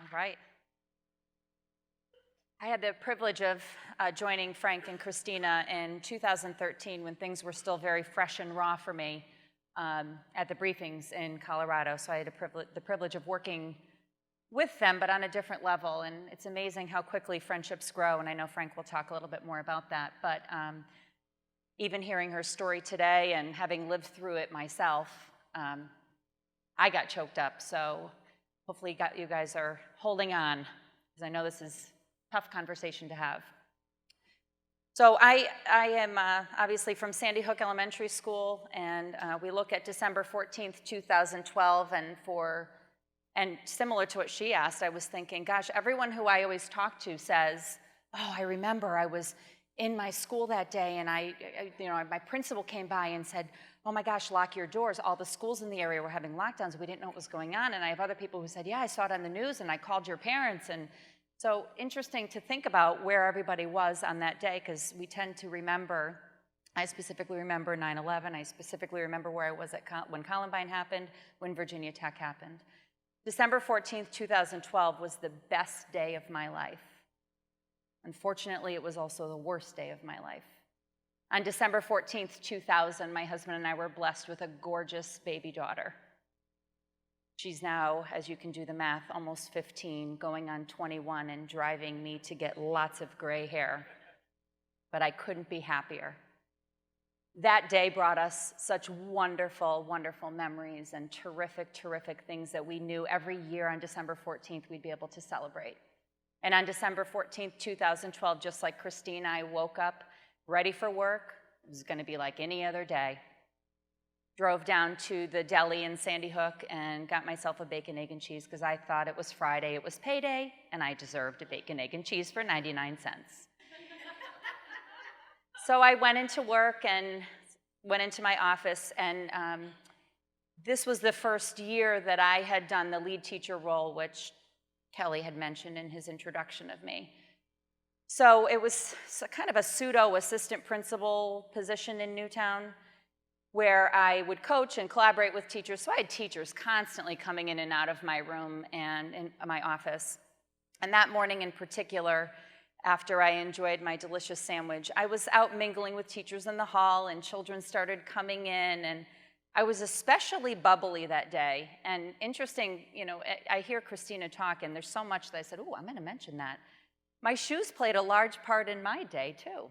All right. I had the privilege of joining Frank and Kristina in 2013 when things were still very fresh and raw for me at the briefings in Colorado. So I had the privilege of working with them, but on a different level. And it's amazing how quickly friendships grow, and I know Frank will talk a little bit more about that. But even hearing her story today and having lived through it myself, I got choked up. So hopefully you guys are holding on, because I know this is tough conversation to have. So I am obviously from Sandy Hook Elementary School, and we look at December 14th, 2012, and for And similar to what she asked, I was thinking, gosh, everyone who I always talk to says, oh, I remember I was in my school that day, and my principal came by and said, oh my gosh, lock your doors. All the schools in the area were having lockdowns. We didn't know what was going on. And I have other people who said, yeah, I saw it on the news, and I called your parents. And so interesting to think about where everybody was on that day, because we tend to remember. I specifically remember 9/11. I specifically remember where I was when Columbine happened, when Virginia Tech happened. December 14th, 2012 was the best day of my life. Unfortunately, it was also the worst day of my life. On December 14th, 2000, my husband and I were blessed with a gorgeous baby daughter. She's now, as you can do the math, almost 15, going on 21, and driving me to get lots of gray hair. But I couldn't be happier. That day brought us such wonderful, wonderful memories and terrific, terrific things that we knew every year on December 14th we'd be able to celebrate. And on December 14th, 2012, just like Christina, I woke up ready for work. It was going to be like any other day. Drove down to the deli in Sandy Hook and got myself a bacon, egg, and cheese because I thought it was Friday, it was payday, and I deserved a bacon, egg, and cheese for 99 cents. So I went into work and went into my office, and this was the first year that I had done the lead teacher role, which Kelly had mentioned in his introduction of me. So it was kind of a pseudo assistant principal position in Newtown where I would coach and collaborate with teachers. So I had teachers constantly coming in and out of my room and in my office. And that morning in particular, after I enjoyed my delicious sandwich, I was out mingling with teachers in the hall, and children started coming in, and I was especially bubbly that day. And interesting, I hear Christina talk, and there's so much that I said, oh, I'm going to mention that. My shoes played a large part in my day, too.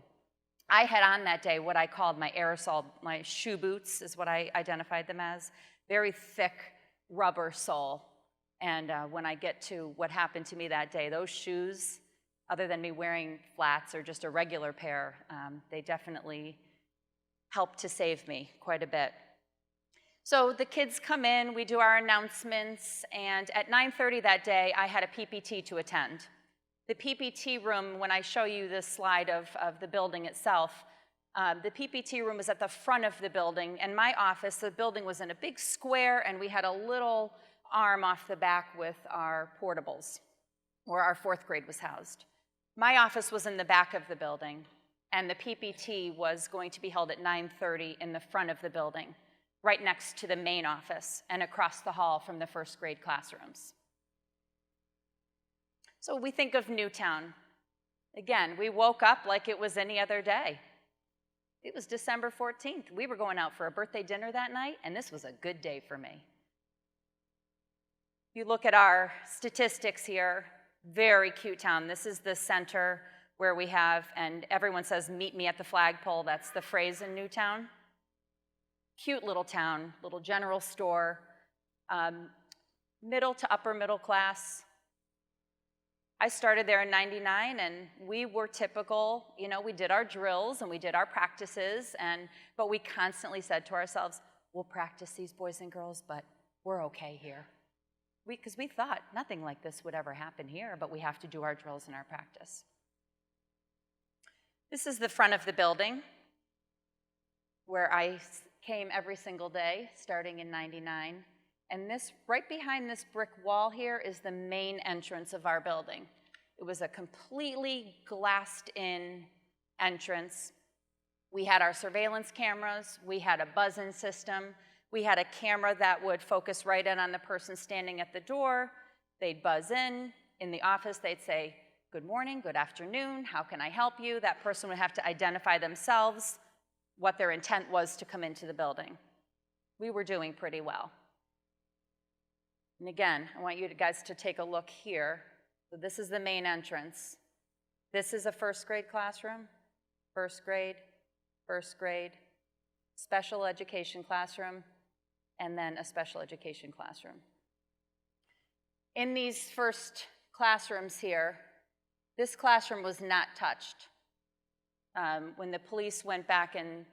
I had on that day what I called my aerosol, my shoe boots is what I identified them as, very thick rubber sole. And when I get to what happened to me that day, those shoes, other than me wearing flats or just a regular pair, they definitely helped to save me quite a bit. So the kids come in, we do our announcements, and at 9:30 that day, I had a PPT to attend. The PPT room, when I show you this slide of the building itself, the PPT room is at the front of the building, and my office, the building was in a big square, and we had a little arm off the back with our portables, where our 4th grade was housed. My office was in the back of the building, and the PPT was going to be held at 9:30 in the front of the building, right next to the main office and across the hall from the 1st grade classrooms. So we think of Newtown. Again, we woke up like it was any other day. It was December 14th. We were going out for a birthday dinner that night, and this was a good day for me. You look at our statistics here, very cute town. This is the center where we have, and everyone says, meet me at the flagpole. That's the phrase in Newtown. Cute little town, little general store, middle to upper middle class. I started there in '99, and we were typical. We did our drills and we did our practices, but we constantly said to ourselves, we'll practice these boys and girls, but we're okay here. Because we thought nothing like this would ever happen here, but we have to do our drills and our practice. This is the front of the building where I came every single day, starting in '99. And right behind this brick wall here is the main entrance of our building. It was a completely glassed-in entrance. We had our surveillance cameras. We had a buzz-in system. We had a camera that would focus right in on the person standing at the door. They'd buzz in. In the office, they'd say, good morning, good afternoon, how can I help you? That person would have to identify themselves, what their intent was to come into the building. We were doing pretty well. And again, I want you guys to take a look here. So this is the main entrance. This is a 1st grade classroom, 1st grade, special education classroom, and then a special education classroom. In these first classrooms here, this classroom was not touched. When the police went back and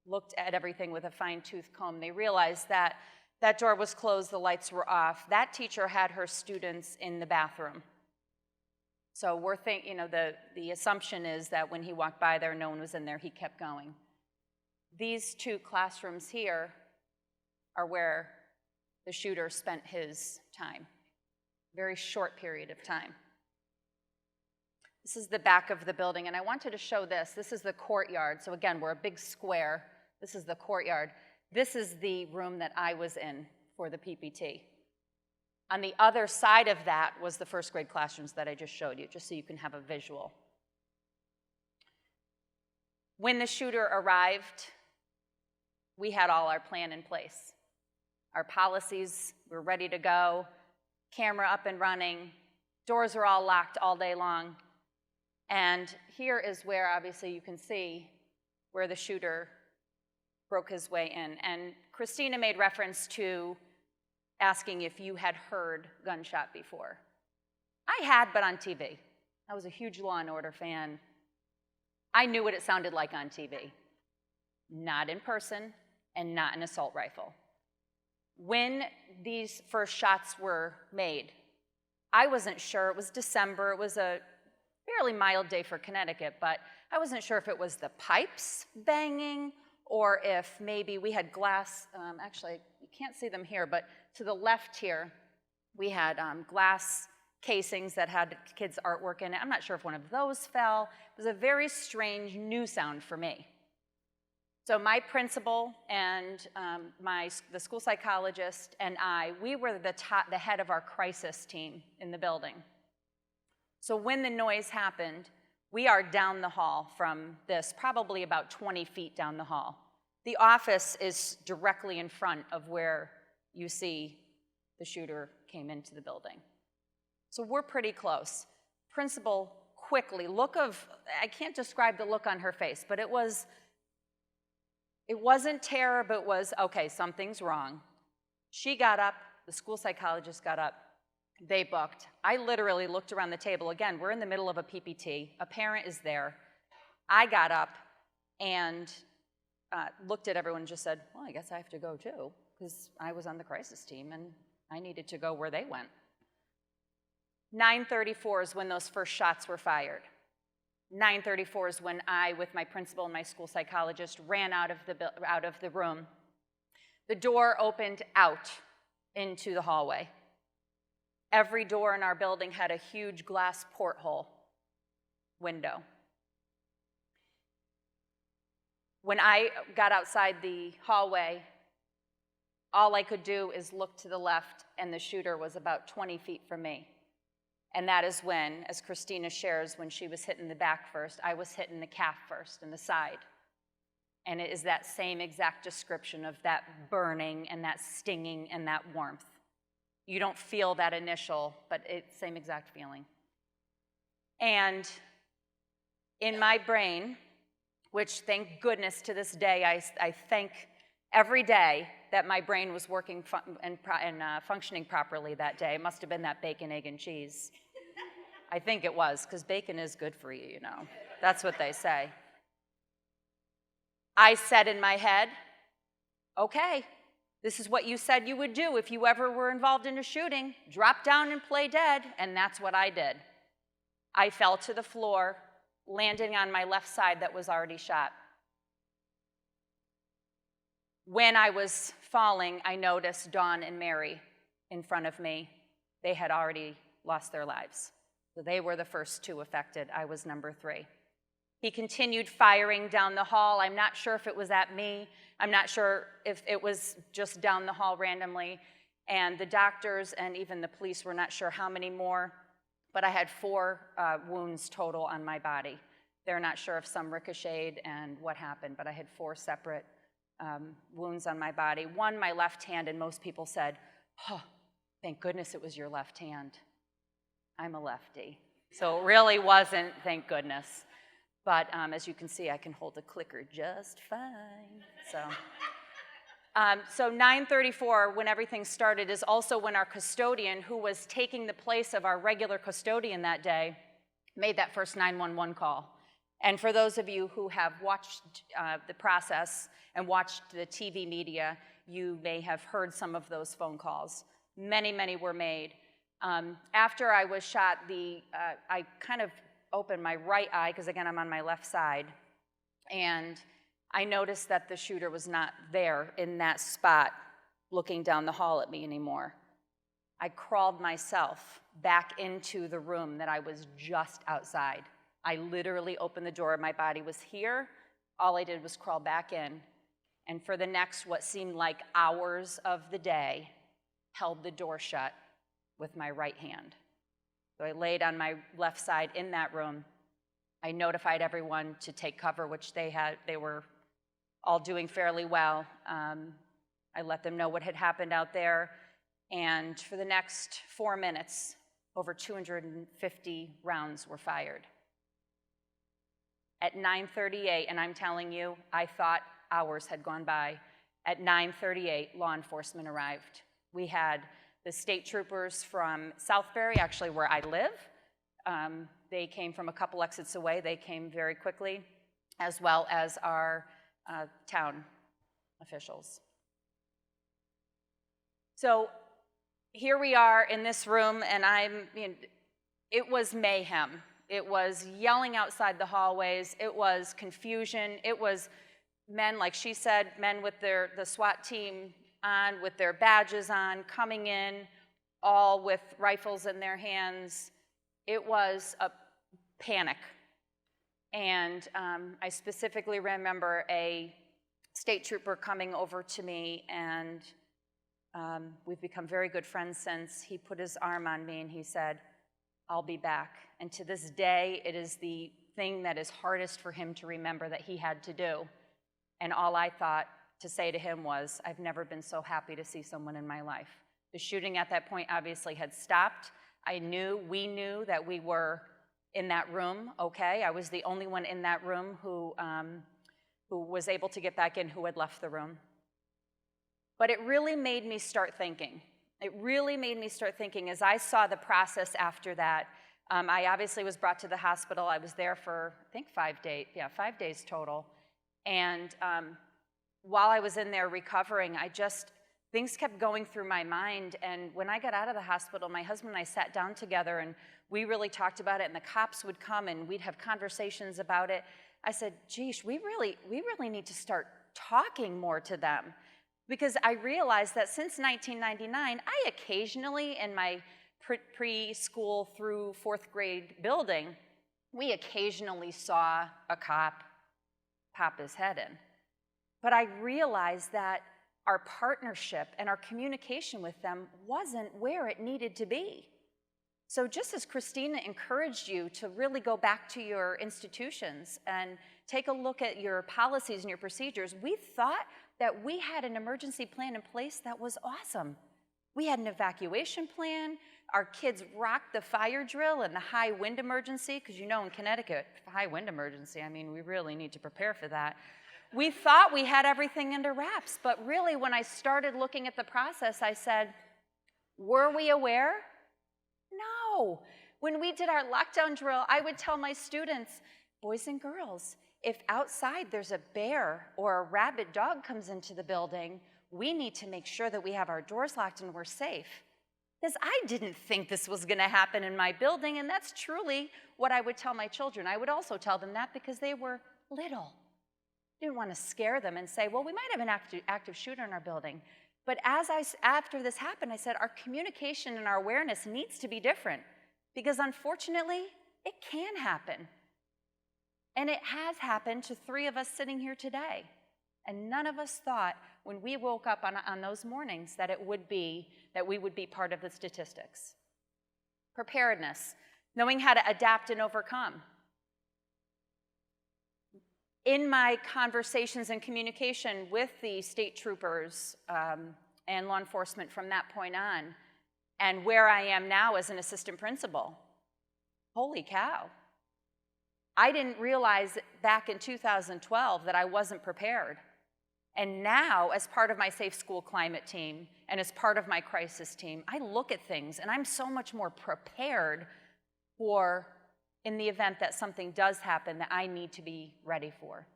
looked at everything with a fine-tooth comb, they realized that That door was closed, the lights were off. That teacher had her students in the bathroom. So we're thinking, the assumption is that when he walked by there, no one was in there, he kept going. These two classrooms here are where the shooter spent his time. Very short period of time. This is the back of the building, and I wanted to show this. This is the courtyard. So again, we're a big square. This is the courtyard. This is the room that I was in for the PPT. On the other side of that was the first grade classrooms that I just showed you, just so you can have a visual. When the shooter arrived, we had all our plan in place. Our policies were ready to go, camera up and running, doors were all locked all day long. And here is where, obviously, you can see where the shooter broke his way in. And Kristina made reference to asking if you had heard gunshot before. I had, but on TV. I was a huge Law & Order fan. I knew what it sounded like on TV. Not in person, and not an assault rifle. When these first shots were made, I wasn't sure. It was December. It was a fairly mild day for Connecticut, but I wasn't sure if it was the pipes banging or if maybe we had glass. Actually, you can't see them here, but to the left here, we had glass casings that had kids' artwork in it. I'm not sure if one of those fell. It was a very strange new sound for me. So my principal and the school psychologist and we were the head of our crisis team in the building. So when the noise happened, we are down the hall from this, probably about 20 feet down the hall. The office is directly in front of where you see the shooter came into the building. So we're pretty close. Principal quickly, I can't describe the look on her face, but it wasn't terror, but it was, okay, something's wrong. She got up, the school psychologist got up, they booked. I literally looked around the table. Again, we're in the middle of a PPT. A parent is there. I got up and looked at everyone and just said, well, I guess I have to go too, because I was on the crisis team and I needed to go where they went. 9:34 is when those first shots were fired. 9:34 is when I, with my principal and my school psychologist, ran out of the room. The door opened out into the hallway. Every door in our building had a huge glass porthole window. When I got outside the hallway, all I could do is look to the left, and the shooter was about 20 feet from me. And that is when, as Kristina shares, when she was hit in the back first, I was hit in the calf first, in the side. And it is that same exact description of that burning and that stinging and that warmth. You don't feel that initial, but it's the same exact feeling. And in my brain, which thank goodness to this day, I thank every day that my brain was working and functioning properly that day. It must have been that bacon, egg, and cheese. I think it was, because bacon is good for you, That's what they say. I said in my head, okay, this is what you said you would do if you ever were involved in a shooting. Drop down and play dead, and that's what I did. I fell to the floor, landing on my left side that was already shot. When I was falling, I noticed Dawn and Mary in front of me. They had already lost their lives. So they were the first two affected. I was number 3. He continued firing down the hall. I'm not sure if it was at me. I'm not sure if it was just down the hall randomly. And the doctors and even the police were not sure how many more. But I had 4 wounds total on my body. They're not sure if some ricocheted and what happened, but I had 4 separate wounds on my body. One, my left hand, and most people said, oh, thank goodness it was your left hand. I'm a lefty. So it really wasn't, thank goodness. But as you can see, I can hold a clicker just fine. So 9:34, when everything started, is also when our custodian, who was taking the place of our regular custodian that day, made that first 911 call. And for those of you who have watched the process and watched the TV media, You may have heard some of those phone calls. Many, many were made. After I was shot, I kind of opened my right eye, because again, I'm on my left side, and I noticed that the shooter was not there in that spot looking down the hall at me anymore. I crawled myself back into the room that I was just outside. I literally opened the door, my body was here, all I did was crawl back in, and for the next what seemed like hours of the day, held the door shut with my right hand. So I laid on my left side in that room. I notified everyone to take cover, which they were all doing fairly well. I let them know what had happened out there, and for the next 4 minutes, over 250 rounds were fired. At 9:38, and I'm telling you, I thought hours had gone by. At 9:38, law enforcement arrived. We had the state troopers from Southbury, actually where I live. They came from a couple exits away. They came very quickly, as well as our town officials. So here we are in this room, and it was mayhem. It was yelling outside the hallways. It was confusion. It was men, like she said, men with the SWAT team on, with their badges on, coming in, all with rifles in their hands. It was a panic. And I specifically remember a state trooper coming over to me, and we've become very good friends since. He put his arm on me and he said, "I'll be back." And to this day, it is the thing that is hardest for him to remember that he had to do. And all I thought to say to him was, "I've never been so happy to see someone in my life." The shooting at that point obviously had stopped. We knew that we were in that room, okay? I was the only one in that room who was able to get back in, who had left the room. But it really made me start thinking. It really made me start thinking as I saw the process after that. I obviously was brought to the hospital. I was there for, I think, 5 days. Yeah, 5 days total. And while I was in there recovering, things kept going through my mind. And when I got out of the hospital, my husband and I sat down together and we really talked about it, and the cops would come and we'd have conversations about it. I said, geesh, we really need to start talking more to them. Because I realized that since 1999, I occasionally, in my preschool through 4th grade building, we occasionally saw a cop pop his head in. But I realized that our partnership and our communication with them wasn't where it needed to be. So just as Kristina encouraged you to really go back to your institutions and take a look at your policies and your procedures, we thought that we had an emergency plan in place that was awesome. We had an evacuation plan. Our kids rocked the fire drill and the high wind emergency, because in Connecticut, high wind emergency, we really need to prepare for that. We thought we had everything under wraps, but really when I started looking at the process, I said, were we aware? No. When we did our lockdown drill, I would tell my students, boys and girls, if outside there's a bear or a rabid dog comes into the building, we need to make sure that we have our doors locked and we're safe. Because I didn't think this was going to happen in my building, and that's truly what I would tell my children. I would also tell them that because they were little. I didn't want to scare them and say, well, we might have an active shooter in our building. But after this happened, I said, our communication and our awareness needs to be different, because unfortunately, it can happen. And it has happened to 3 of us sitting here today. And none of us thought when we woke up on those mornings that we would be part of the statistics. Preparedness, knowing how to adapt and overcome. In my conversations and communication with the state troopers and law enforcement from that point on, and where I am now as an assistant principal, holy cow. I didn't realize back in 2012 that I wasn't prepared. And now, as part of my Safe School Climate team and as part of my crisis team, I look at things and I'm so much more prepared for, in the event that something does happen, that I need to be ready for.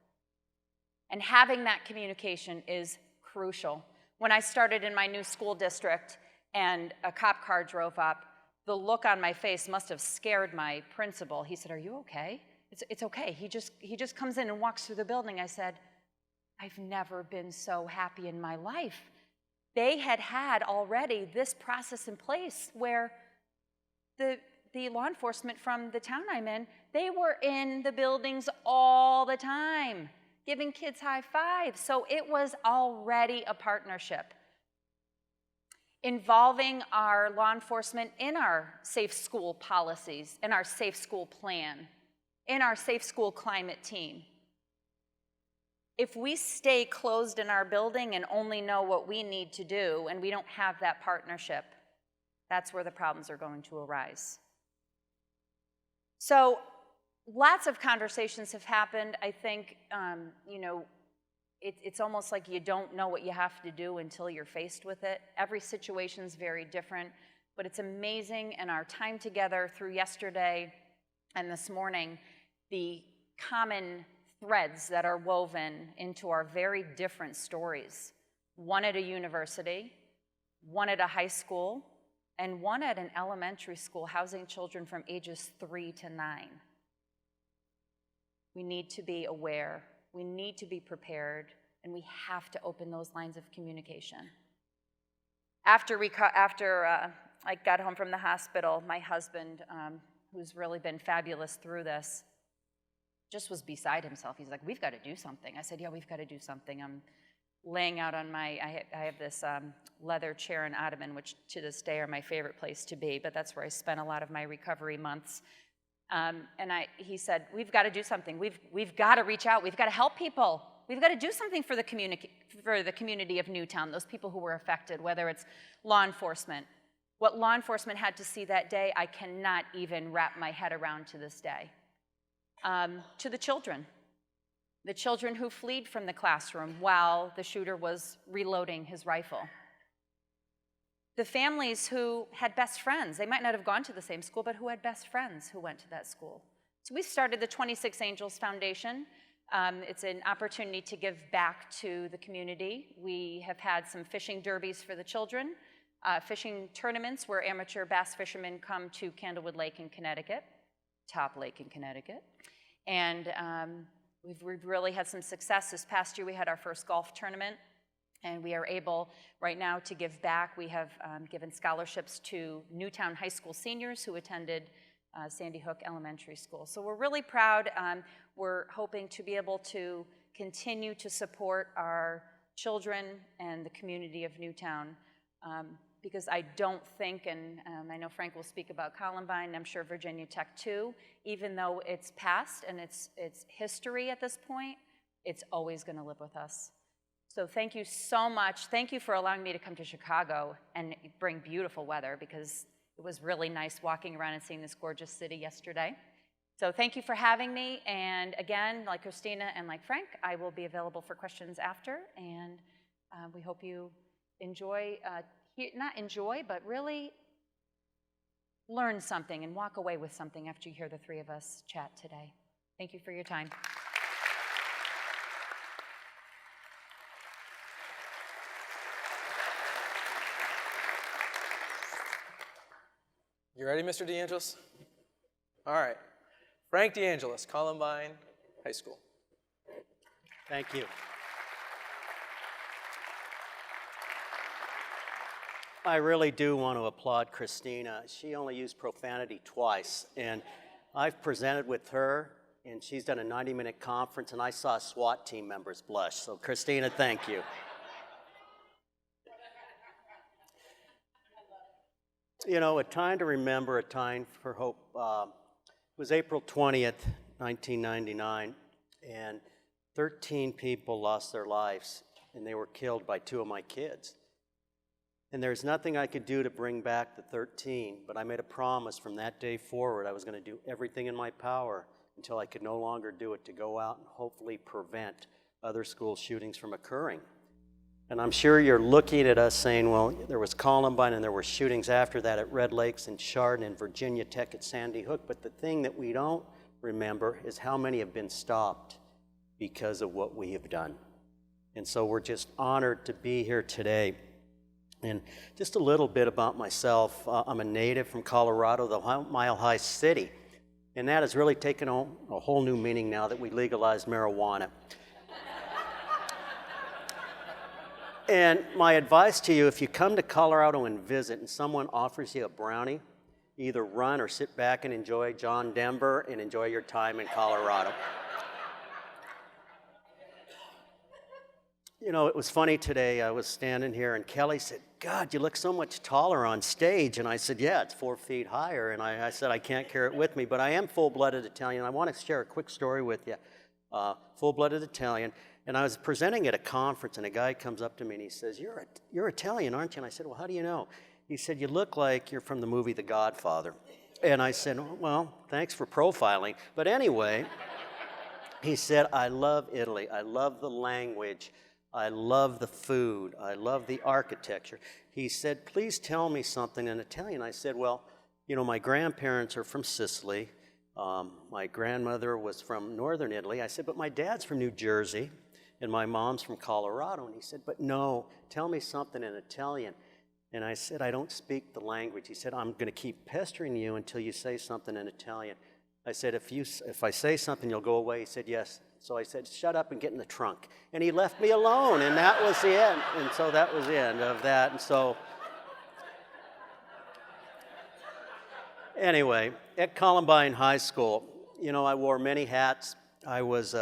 And having that communication is crucial. When I started in my new school district and a cop car drove up, the look on my face must have scared my principal. He said, "Are you okay?" It's okay. He just comes in and walks through the building. I said, "I've never been so happy in my life." They had already this process in place where the law enforcement from the town I'm in, they were in the buildings all the time, giving kids high fives. So it was already a partnership. Involving our law enforcement in our safe school policies, in our safe school plan, in our safe school climate team. If we stay closed in our building and only know what we need to do, and we don't have that partnership, that's where the problems are going to arise. So lots of conversations have happened. I think, it's almost like you don't know what you have to do until you're faced with it. Every situation's very different, but it's amazing in our time together through yesterday and this morning, the common threads that are woven into our very different stories. One at a university, one at a high school, and one at an elementary school housing children from ages 3 to 9. We need to be aware, we need to be prepared, and we have to open those lines of communication. After I got home from the hospital, my husband, who's really been fabulous through this, just was beside himself. He's like, "We've got to do something." I said, "Yeah, we've got to do something." I'm laying out on I have this leather chair and ottoman, which to this day are my favorite place to be, but that's where I spent a lot of my recovery months. He said, "We've got to do something. We've got to reach out. We've got to help people. We've got to do something for the community of Newtown, those people who were affected, whether it's law enforcement." What law enforcement had to see that day, I cannot even wrap my head around to this day. To the children who fled from the classroom while the shooter was reloading his rifle. The families who had best friends. They might not have gone to the same school, but who had best friends who went to that school. So we started the 26 Angels Foundation. It's an opportunity to give back to the community. We have had some fishing derbies for the children, fishing tournaments where amateur bass fishermen come to Candlewood Lake in Connecticut, Top Lake in Connecticut. And we've really had some success. This past year we had our first golf tournament, and we are able right now to give back. We have given scholarships to Newtown High School seniors who attended Sandy Hook Elementary School. So we're really proud. We're hoping to be able to continue to support our children and the community of Newtown, because I don't think, and I know Frank will speak about Columbine, I'm sure Virginia Tech too, even though it's past and it's history at this point, it's always going to live with us. So thank you so much. Thank you for allowing me to come to Chicago and bring beautiful weather, because it was really nice walking around and seeing this gorgeous city yesterday. So thank you for having me. And again, like Kristina and like Frank, I will be available for questions after. And we hope you enjoy, not enjoy, but really learn something and walk away with something after you hear the three of us chat today. Thank you for your time. You ready, Mr. DeAngelis? All right. Frank DeAngelis, Columbine High School. Thank you. I really do want to applaud Kristina. She only used profanity twice, and I've presented with her, and she's done a 90-minute conference, and I saw SWAT team members blush. So, Kristina, thank you. You know, a time to remember, a time for hope. It was April 20th, 1999, and 13 people lost their lives, and they were killed by 2 of my kids. And there's nothing I could do to bring back the 13, but I made a promise from that day forward I was going to do everything in my power until I could no longer do it, to go out and hopefully prevent other school shootings from occurring. And I'm sure you're looking at us saying, well, there was Columbine and there were shootings after that at Red Lakes and Chardon and Virginia Tech at Sandy Hook. But the thing that we don't remember is how many have been stopped because of what we have done. And so we're just honored to be here today. And just a little bit about myself. I'm a native from Colorado, the Mile High City. And that has really taken on a whole new meaning now that we legalized marijuana. And my advice to you, if you come to Colorado and visit and someone offers you a brownie, either run or sit back and enjoy John Denver and enjoy your time in Colorado. You know, it was funny today, I was standing here and Kelly said, God, you look so much taller on stage. And I said, yeah, it's 4 feet higher. And I said, I can't carry it with me, but I am full-blooded Italian. I want to share a quick story with you. Full-blooded Italian. And I was presenting at a conference, and a guy comes up to me and he says, you're Italian, aren't you? And I said, well, how do you know? He said, you look like you're from the movie The Godfather. And I said, well, thanks for profiling. But anyway, he said, I love Italy. I love the language. I love the food. I love the architecture. He said, please tell me something in Italian. I said, well, you know, my grandparents are from Sicily. My grandmother was from northern Italy. I said, but my dad's from New Jersey, and my mom's from Colorado. And he said, but no, tell me something in Italian. And I said, I don't speak the language. He said, I'm going to keep pestering you until you say something in Italian. I said, if I say something, you'll go away. He said, yes. So I said, shut up and get in the trunk. And he left me alone, and that was the end. And so that was the end of that. And so anyway, at Columbine High School, you know, I wore many hats. I was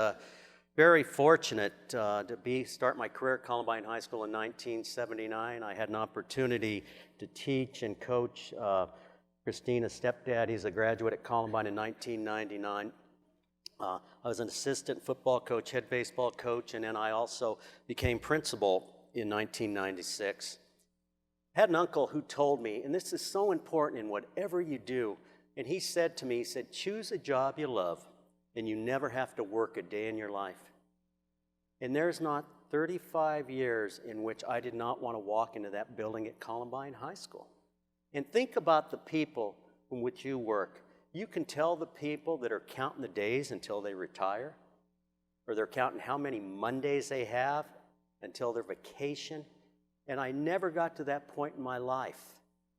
very fortunate to start my career at Columbine High School in 1979. I had an opportunity to teach and coach Christina's stepdad. He's a graduate at Columbine in 1999. I was an assistant football coach, head baseball coach, and then I also became principal in 1996. I had an uncle who told me, and this is so important in whatever you do, and he said to me, he said, choose a job you love, and you never have to work a day in your life. And there's not 35 years in which I did not want to walk into that building at Columbine High School. And think about the people from which you work. You can tell the people that are counting the days until they retire, or they're counting how many Mondays they have until their vacation. And I never got to that point in my life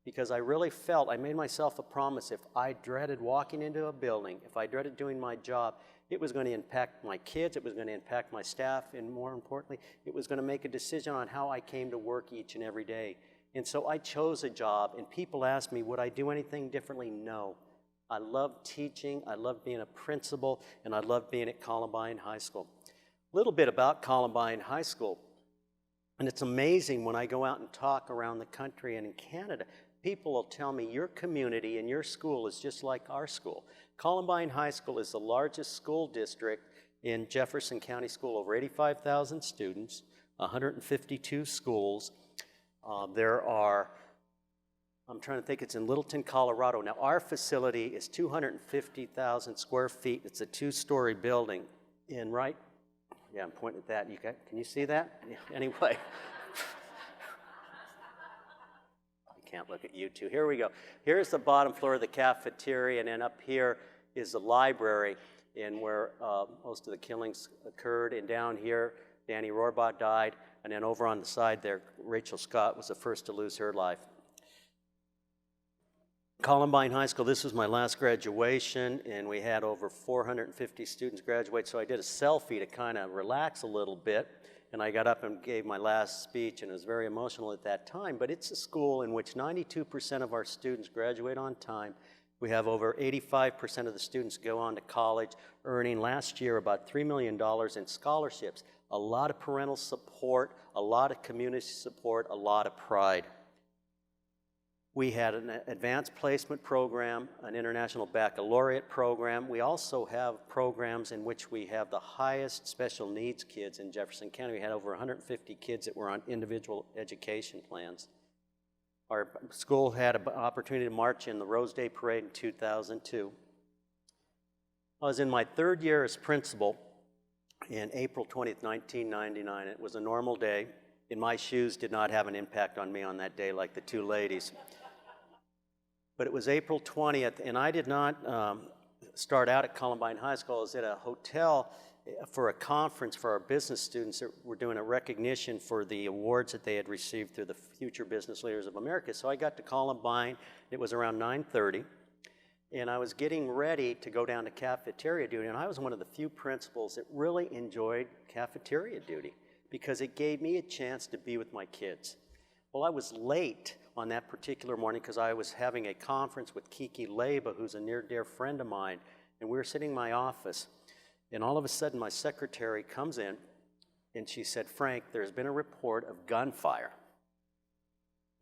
because I really felt, I made myself a promise, if I dreaded walking into a building, if I dreaded doing my job, it was going to impact my kids, it was going to impact my staff, and more importantly, it was going to make a decision on how I came to work each and every day. And so I chose a job, and people asked me, would I do anything differently? No. I love teaching, I love being a principal, and I love being at Columbine High School. A little bit about Columbine High School. And it's amazing when I go out and talk around the country and in Canada, people will tell me your community and your school is just like our school. Columbine High School is the largest school district in Jefferson County School, over 85,000 students, 152 schools. There are, I'm trying to think, it's in Littleton, Colorado. Now, our facility is 250,000 square feet. It's a 2-story building. And right, yeah, I'm pointing at that. Can you see that? Yeah, anyway. I can't look at you two. Here we go. Here's the bottom floor of the cafeteria, and then up here is the library, and where most of the killings occurred. And down here, Danny Rohrbaugh died. And then over on the side there, Rachel Scott was the first to lose her life. Columbine High School, this was my last graduation, and we had over 450 students graduate, so I did a selfie to kind of relax a little bit, and I got up and gave my last speech, and it was very emotional at that time, but it's a school in which 92% of our students graduate on time. We have over 85% of the students go on to college, earning last year about $3 million in scholarships, a lot of parental support, a lot of community support, a lot of pride. We had an advanced placement program, an international baccalaureate program. We also have programs in which we have the highest special needs kids in Jefferson County. We had over 150 kids that were on individual education plans. Our school had an opportunity to march in the Rose Day Parade in 2002. I was in my 3rd year as principal in April 20th, 1999. It was a normal day, and my shoes did not have an impact on me on that day like the two ladies. But it was April 20th, and I did not start out at Columbine High School. I was at a hotel for a conference for our business students that were doing a recognition for the awards that they had received through the Future Business Leaders of America. So I got to Columbine. It was around 9:30, and I was getting ready to go down to cafeteria duty, and I was one of the few principals that really enjoyed cafeteria duty because it gave me a chance to be with my kids. Well, I was late on that particular morning because I was having a conference with Kiki Leba, who's a near dear friend of mine, and we were sitting in my office, and all of a sudden my secretary comes in and she said, "Frank, there's been a report of gunfire."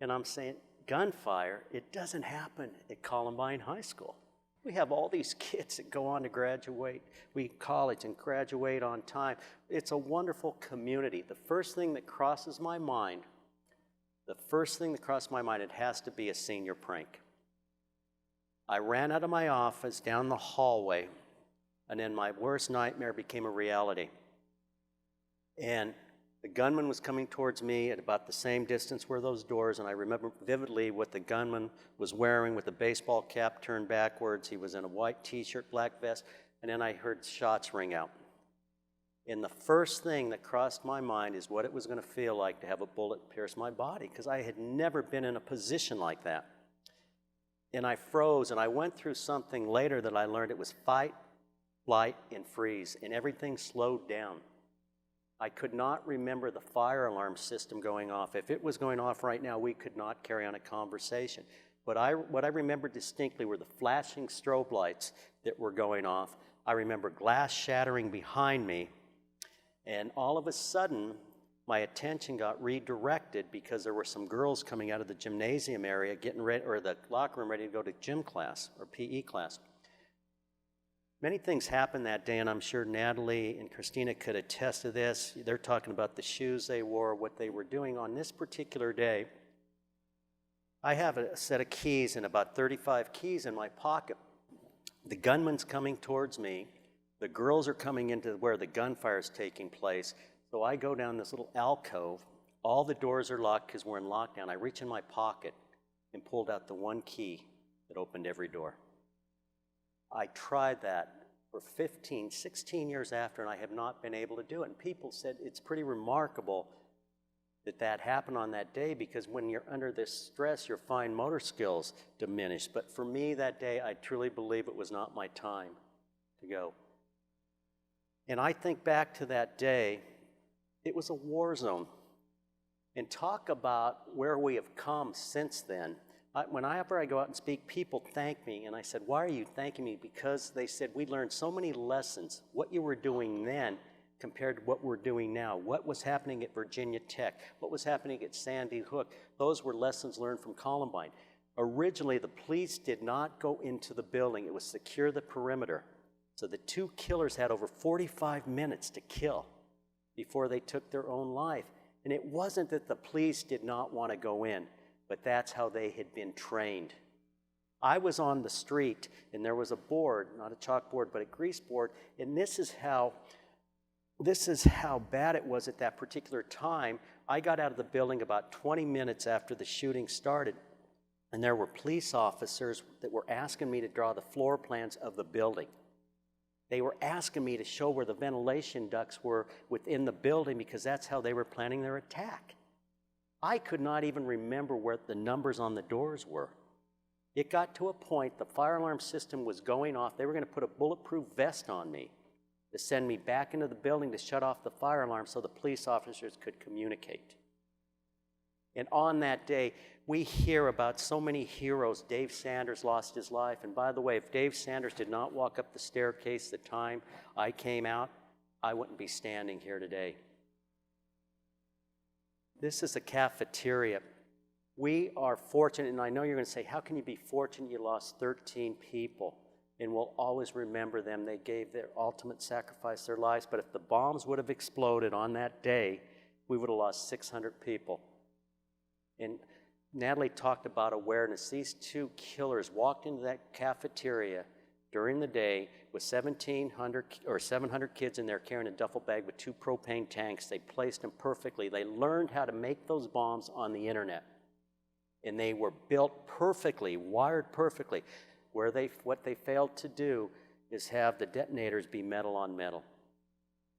And I'm saying, gunfire? It doesn't happen at Columbine High School. We have all these kids that go on to graduate, college and graduate on time. It's a wonderful community. The first thing that crosses my mind, it has to be a senior prank. I ran out of my office down the hallway, and then my worst nightmare became a reality. And the gunman was coming towards me at about the same distance were those doors, and I remember vividly what the gunman was wearing with the baseball cap turned backwards. He was in a white t-shirt, black vest, and then I heard shots ring out. And the first thing that crossed my mind is what it was going to feel like to have a bullet pierce my body, because I had never been in a position like that. And I froze, and I went through something later that I learned. It was fight, flight, and freeze, and everything slowed down. I could not remember the fire alarm system going off. If it was going off right now, we could not carry on a conversation. But what I remember distinctly were the flashing strobe lights that were going off. I remember glass shattering behind me, and all of a sudden, my attention got redirected because there were some girls coming out of the gymnasium area getting ready, or the locker room ready to go to gym class or PE class. Many things happened that day, and I'm sure Natalie and Christina could attest to this. They're talking about the shoes they wore, what they were doing. On this particular day, I have a set of keys and about 35 keys in my pocket. The gunman's coming towards me. The girls are coming into where the gunfire is taking place. So I go down this little alcove. All the doors are locked because we're in lockdown. I reach in my pocket and pulled out the one key that opened every door. I tried that for 15, 16 years after, and I have not been able to do it. And people said it's pretty remarkable that that happened on that day, because when you're under this stress, your fine motor skills diminish. But for me that day, I truly believe it was not my time to go. And I think back to that day, it was a war zone. And talk about where we have come since then. Whenever I go out and speak, people thank me, and I said, "Why are you thanking me?" Because they said, "We learned so many lessons, what you were doing then compared to what we're doing now, what was happening at Virginia Tech, what was happening at Sandy Hook. Those were lessons learned from Columbine." Originally, the police did not go into the building. It was secure the perimeter. So the two killers had over 45 minutes to kill before they took their own life. And it wasn't that the police did not want to go in, but that's how they had been trained. I was on the street, and there was a board, not a chalkboard, but a grease board, and this is how bad it was at that particular time. I got out of the building about 20 minutes after the shooting started, and there were police officers that were asking me to draw the floor plans of the building. They were asking me to show where the ventilation ducts were within the building, because that's how they were planning their attack. I could not even remember where the numbers on the doors were. It got to a point the fire alarm system was going off. They were going to put a bulletproof vest on me to send me back into the building to shut off the fire alarm so the police officers could communicate. And on that day, we hear about so many heroes. Dave Sanders lost his life. And by the way, if Dave Sanders did not walk up the staircase the time I came out, I wouldn't be standing here today. This is a cafeteria. We are fortunate, and I know you're going to say, how can you be fortunate you lost 13 people? And we'll always remember them. They gave their ultimate sacrifice, their lives. But if the bombs would have exploded on that day, we would have lost 600 people. And Natalie talked about awareness. These two killers walked into that cafeteria during the day with 700 kids in there carrying a duffel bag with 2 propane tanks. They placed them perfectly. They learned how to make those bombs on the internet. And they were built perfectly, wired perfectly. What they failed to do is have the detonators be metal on metal.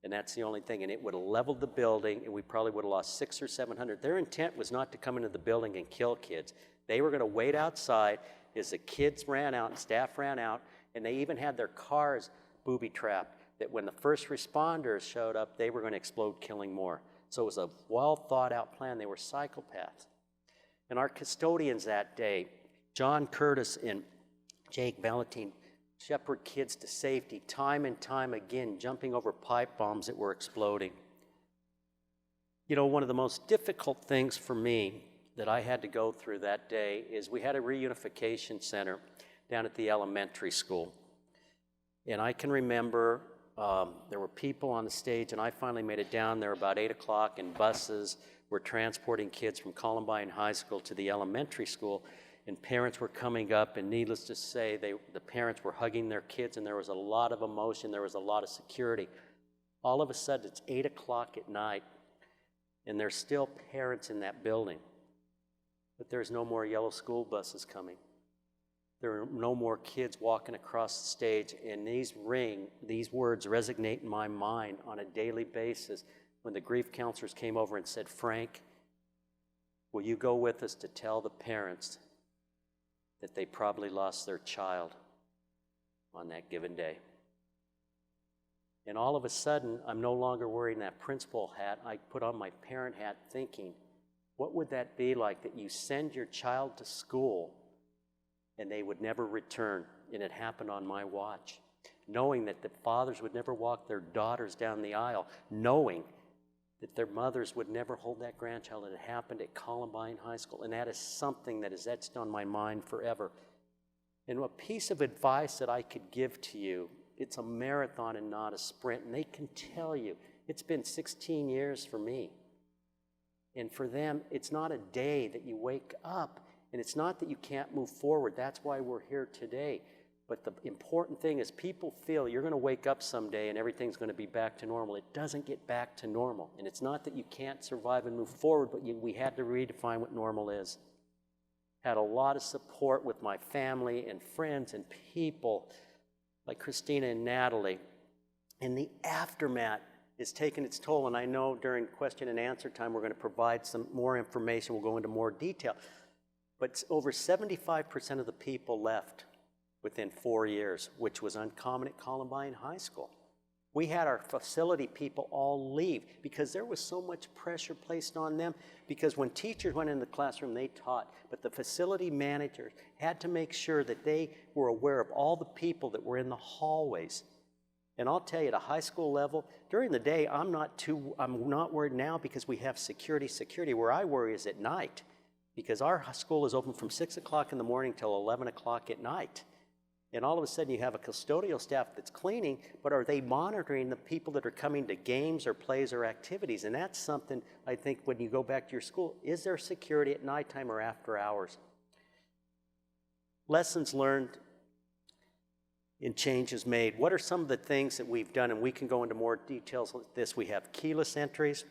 And that's the only thing. And it would have leveled the building, and we probably would have lost 600 or 700. Their intent was not to come into the building and kill kids. They were going to wait outside as the kids ran out and staff ran out, and they even had their cars booby-trapped, that when the first responders showed up, they were going to explode, killing more. So it was a well-thought-out plan. They were psychopaths. And our custodians that day, John Curtis and Jake Valentine, shepherd kids to safety time and time again, jumping over pipe bombs that were exploding. You know, one of the most difficult things for me that I had to go through that day is we had a reunification center down at the elementary school. And I can remember there were people on the stage, and I finally made it down there about 8 o'clock, and buses were transporting kids from Columbine High School to the elementary school. And parents were coming up, and needless to say, the parents were hugging their kids, and there was a lot of emotion, there was a lot of security. All of a sudden, it's 8 o'clock at night, and there's still parents in that building. But there's no more yellow school buses coming. There are no more kids walking across the stage, and these words resonate in my mind on a daily basis when the grief counselors came over and said, "Frank, will you go with us to tell the parents that they probably lost their child on that given day?" And all of a sudden, I'm no longer wearing that principal hat. I put on my parent hat thinking, what would that be like, that you send your child to school and they would never return? And it happened on my watch. Knowing that the fathers would never walk their daughters down the aisle, knowing that their mothers would never hold that grandchild. And it happened at Columbine High School. And that is something that is etched on my mind forever. And a piece of advice that I could give to you, it's a marathon and not a sprint. And they can tell you, it's been 16 years for me. And for them, it's not a day that you wake up, and it's not that you can't move forward. That's why we're here today. But the important thing is people feel you're going to wake up someday and everything's going to be back to normal. It doesn't get back to normal. And it's not that you can't survive and move forward, but we had to redefine what normal is. Had a lot of support with my family and friends and people like Kristina and Natalie. And the aftermath is taking its toll. And I know during question and answer time we're going to provide some more information. We'll go into more detail. But over 75% of the people left within 4 years, which was uncommon at Columbine High School. We had our facility people all leave because there was so much pressure placed on them, because when teachers went in the classroom, they taught, but the facility managers had to make sure that they were aware of all the people that were in the hallways. And I'll tell you, at a high school level, during the day, I'm not worried now because we have security. Where I worry is at night, because our school is open from 6 o'clock in the morning till 11 o'clock at night. And all of a sudden you have a custodial staff that's cleaning, but are they monitoring the people that are coming to games or plays or activities? And that's something I think when you go back to your school, is there security at nighttime or after hours? Lessons learned and changes made. What are some of the things that we've done? And we can go into more details like this. We have keyless entries.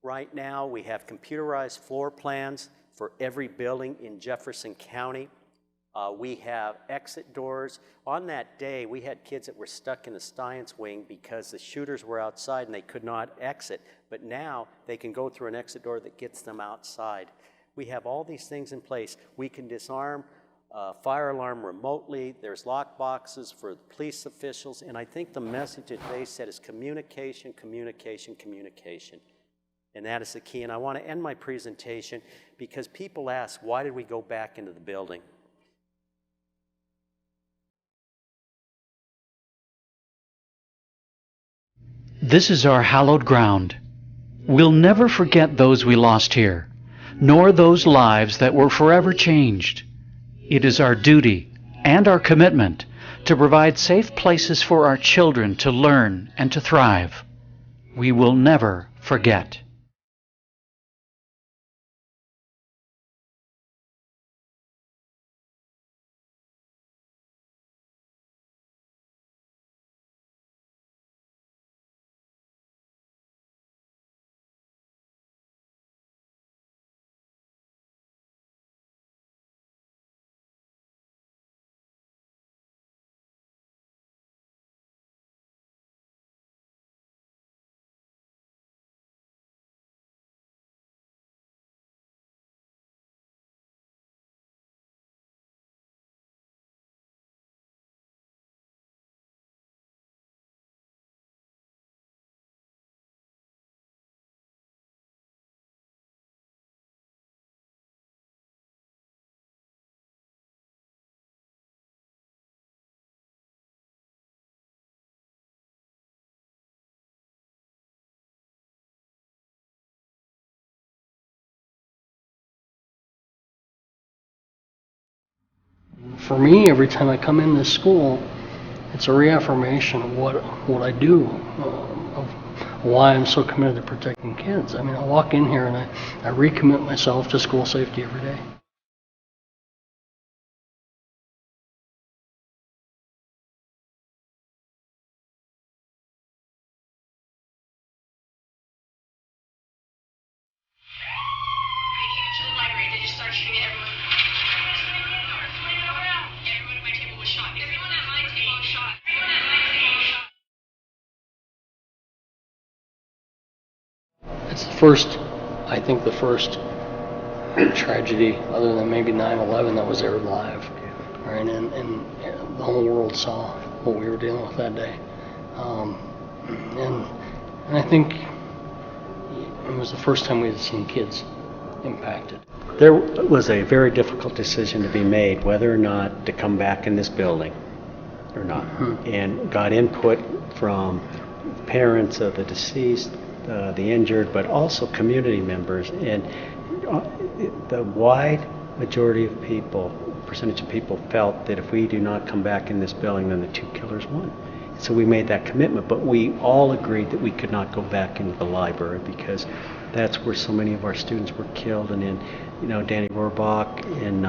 Right now we have computerized floor plans for every building in Jefferson County. We have exit doors. On that day, we had kids that were stuck in the science wing because the shooters were outside and they could not exit. But now they can go through an exit door that gets them outside. We have all these things in place. We can disarm fire alarm remotely. There's lock boxes for police officials. And I think the message that they said is communication, communication, communication. And that is the key. And I want to end my presentation because people ask, why did we go back into the building? This is our hallowed ground. We'll never forget those we lost here, nor those lives that were forever changed. It is our duty and our commitment to provide safe places for our children to learn and to thrive. We will never forget. for me, every time I come in this school, it's a reaffirmation of what I do, of why I'm so committed to protecting kids. I mean, I walk in here and I recommit myself to school safety every day. It's I think the first tragedy, other than maybe 9/11, that was aired live, right? And the whole world saw what we were dealing with that day. And I think it was the first time we had seen kids impacted. There was a very difficult decision to be made whether or not to come back in this building or not, and got input from parents of the deceased, the injured, but also community members. And the wide majority of people, percentage of people, felt that if we do not come back in this building, then the two killers won. So we made that commitment, but we all agreed that we could not go back into the library because that's where so many of our students were killed. And then, Danny Rohrbach and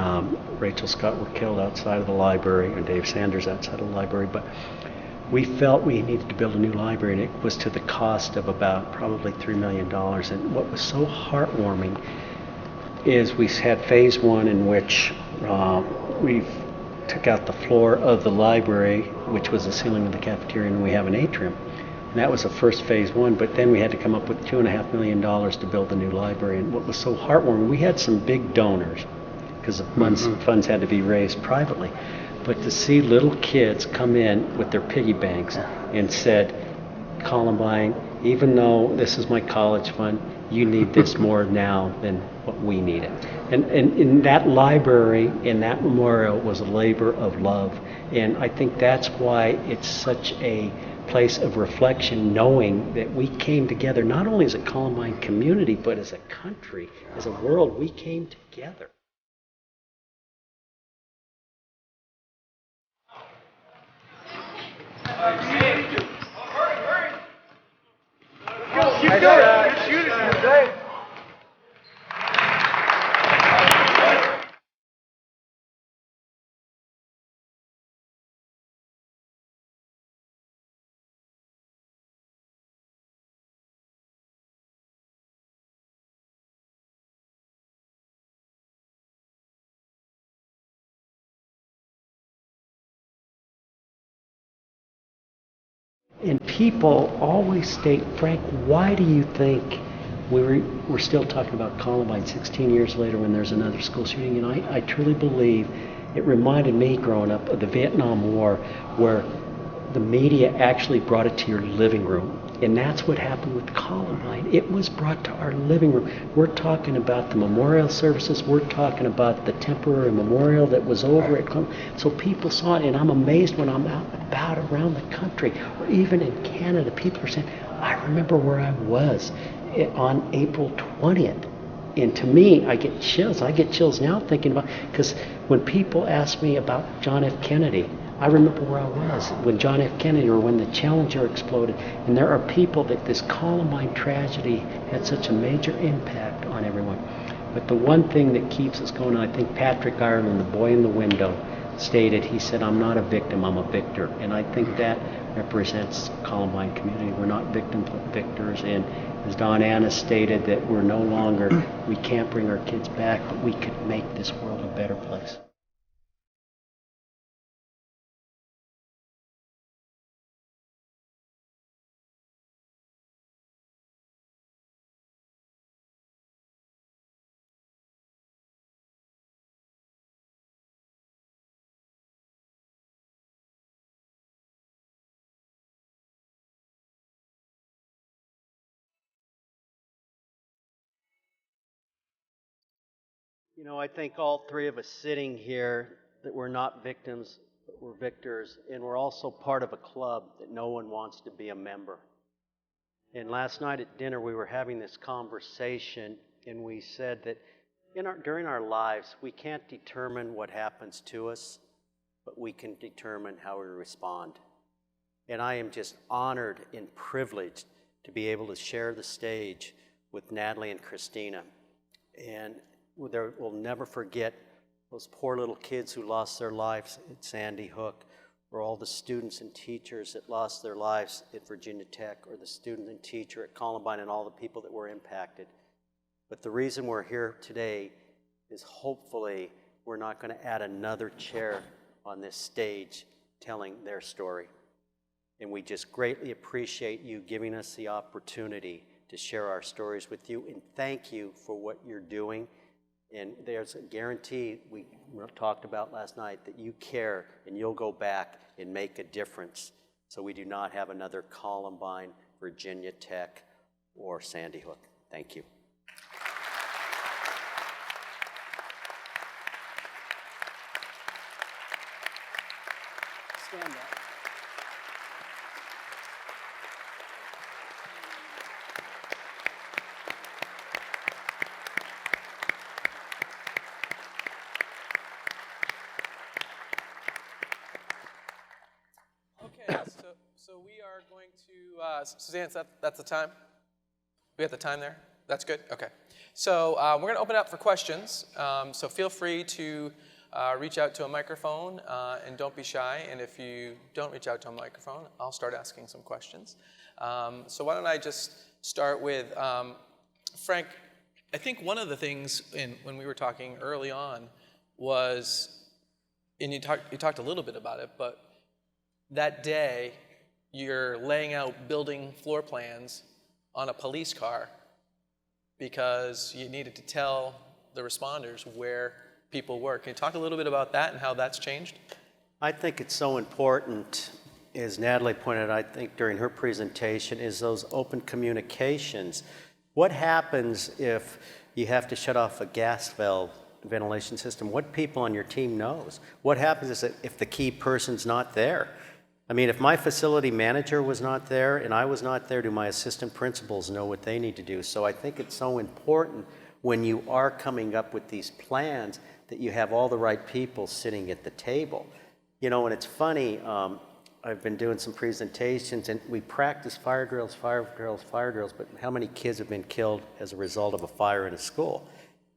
Rachel Scott were killed outside of the library, and Dave Sanders outside of the library. But we felt we needed to build a new library, and it was to the cost of about probably $3 million. And what was so heartwarming is we had phase one, in which we took out the floor of the library, which was the ceiling of the cafeteria, and we have an atrium. And that was the first phase one, but then we had to come up with $2.5 million to build a new library. And what was so heartwarming, we had some big donors, because the funds had to be raised privately. But to see little kids come in with their piggy banks and said, Columbine, even though this is my college fund, you need this more now than what we need it. And in that library, in that memorial, was a labor of love. And I think that's why it's such a place of reflection, knowing that we came together not only as a Columbine community, but as a country, as a world, we came together. And people always state, Frank, why do you think we're still talking about Columbine 16 years later when there's another school shooting? And I truly believe it reminded me growing up of the Vietnam War, where the media actually brought it to your living room. And that's what happened with Columbine. It was brought to our living room. We're talking about the memorial services. We're talking about the temporary memorial that was over at Columbine. So people saw it, and I'm amazed when I'm out and about around the country, or even in Canada, people are saying, I remember where I was on April 20th. And to me, I get chills. I get chills now thinking about, because when people ask me about John F. Kennedy, I remember where I was when John F. Kennedy, or when the Challenger exploded. And there are people that this Columbine tragedy had such a major impact on everyone. But the one thing that keeps us going, I think Patrick Ireland, the boy in the window, stated, he said, I'm not a victim, I'm a victor. And I think that represents Columbine community. We're not victims, but victors. And as Don Anna stated, that we're no longer, we can't bring our kids back, but we could make this world a better place. I think all three of us sitting here, that we're not victims, but we're victors, and we're also part of a club that no one wants to be a member. And last night at dinner, we were having this conversation, and we said that during our lives, we can't determine what happens to us, but we can determine how we respond. And I am just honored and privileged to be able to share the stage with Natalie and Kristina. And we'll never forget those poor little kids who lost their lives at Sandy Hook, or all the students and teachers that lost their lives at Virginia Tech, or the student and teacher at Columbine, and all the people that were impacted. But the reason we're here today is hopefully we're not going to add another chair on this stage telling their story. And we just greatly appreciate you giving us the opportunity to share our stories with you, and thank you for what you're doing. And there's a guarantee we talked about last night that you care and you'll go back and make a difference, so we do not have another Columbine, Virginia Tech, or Sandy Hook. Thank you. Stand up. So we are going to, Suzanne, that's the time? We have the time there? That's good? Okay. So we're going to open it up for questions. So feel free to reach out to a microphone and don't be shy. And if you don't reach out to a microphone, I'll start asking some questions. So why don't I just start with, Frank, I think one of the things when we were talking early on was, and you talked a little bit about it, but that day, you're laying out building floor plans on a police car because you needed to tell the responders where people were. Can you talk a little bit about that and how that's changed? I think it's so important, as Natalie pointed out, I think during her presentation, is those open communications. What happens if you have to shut off a gas valve ventilation system? What people on your team knows? What happens is that if the key person's not there? I mean, if my facility manager was not there and I was not there, do my assistant principals know what they need to do? So I think it's so important when you are coming up with these plans that you have all the right people sitting at the table. You know, and it's funny, I've been doing some presentations and we practice fire drills, but how many kids have been killed as a result of a fire in a school?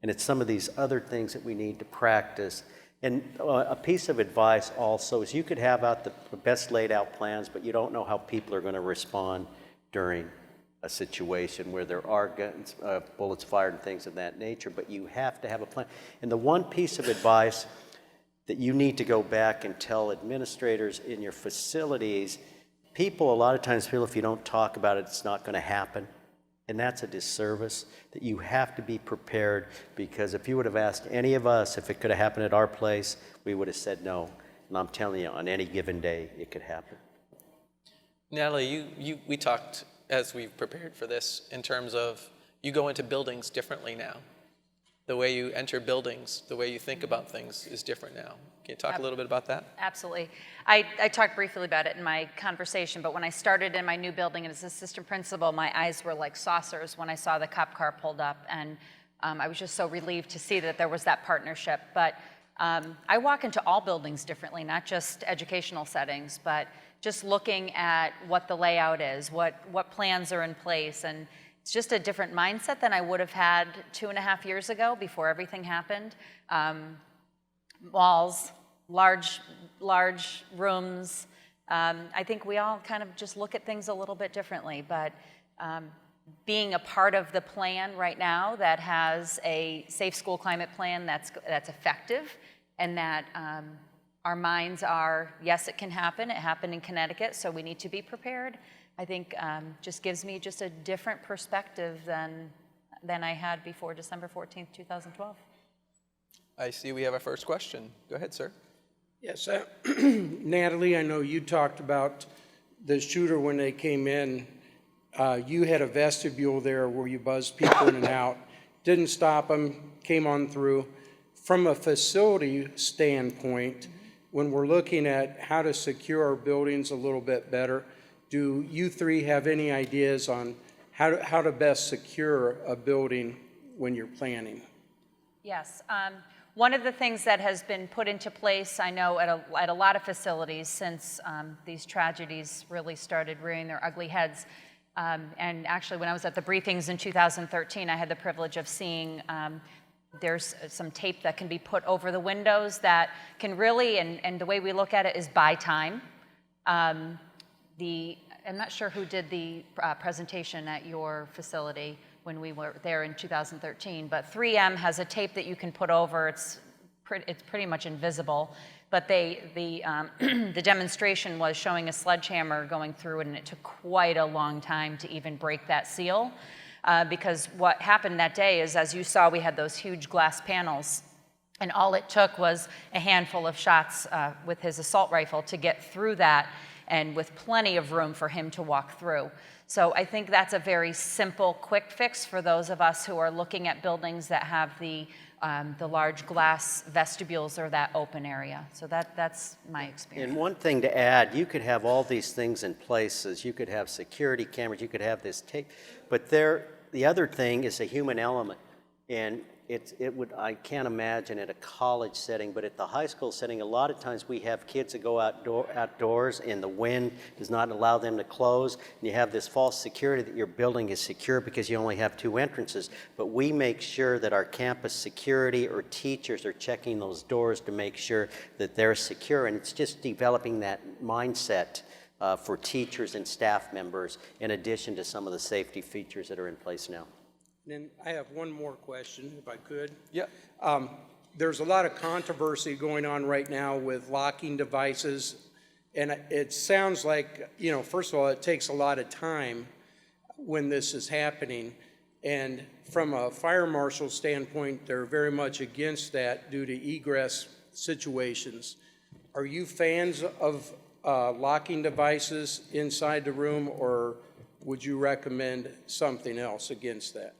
And it's some of these other things that we need to practice. And a piece of advice also is you could have out the best laid out plans, but you don't know how people are going to respond during a situation where there are guns, bullets fired and things of that nature, but you have to have a plan. And the one piece of advice that you need to go back and tell administrators in your facilities, people a lot of times feel if you don't talk about it, it's not going to happen. And that's a disservice, that you have to be prepared, because if you would have asked any of us if it could have happened at our place, we would have said no. And I'm telling you, on any given day, it could happen. Natalie, we talked as we prepared for this in terms of you go into buildings differently now. The way you enter buildings, the way you think about things is different now. Can you talk a little bit about that? Absolutely. I talked briefly about it in my conversation, but when I started in my new building as assistant principal, my eyes were like saucers when I saw the cop car pulled up, and I was just so relieved to see that there was that partnership. But I walk into all buildings differently, not just educational settings, but just looking at what the layout is, what plans are in place, and it's just a different mindset than I would have had 2.5 years ago before everything happened. Walls, large rooms. I think we all kind of just look at things a little bit differently, but being a part of the plan right now that has a safe school climate plan that's effective, and that our minds are, yes, it can happen. It happened in Connecticut, so we need to be prepared. I think just gives me just a different perspective than I had before December 14th, 2012. I see we have our first question. Go ahead, sir. Yes, Natalie, I know you talked about the shooter when they came in. You had a vestibule there where you buzzed people in and out, didn't stop them, came on through. From a facility standpoint, when we're looking at how to secure our buildings a little bit better, do you three have any ideas on how to best secure a building when you're planning? Yes. One of the things that has been put into place, I know, at a lot of facilities since these tragedies really started rearing their ugly heads, and actually when I was at the briefings in 2013, I had the privilege of seeing there's some tape that can be put over the windows that can really, and the way we look at it is buy time. I'm not sure who did the presentation at your facility when we were there in 2013, but 3M has a tape that you can put over. It's pretty much invisible, but the demonstration was showing a sledgehammer going through it, and it took quite a long time to even break that seal, because what happened that day is, as you saw, we had those huge glass panels, and all it took was a handful of shots with his assault rifle to get through that, and with plenty of room for him to walk through. So I think that's a very simple, quick fix for those of us who are looking at buildings that have the large glass vestibules or that open area. So that's my experience. And one thing to add, you could have all these things in places. You could have security cameras, you could have this tape, but the other thing is a human element. And I can't imagine at a college setting, but at the high school setting, a lot of times we have kids that go outdoors and the wind does not allow them to close. And you have this false security that your building is secure because you only have 2 entrances. But we make sure that our campus security or teachers are checking those doors to make sure that they're secure. And it's just developing that mindset for teachers and staff members, in addition to some of the safety features that are in place now. Then I have one more question, if I could. Yeah. There's a lot of controversy going on right now with locking devices, and it sounds like, first of all, it takes a lot of time when this is happening, and from a fire marshal standpoint, they're very much against that due to egress situations. Are you fans of locking devices inside the room, or would you recommend something else against that?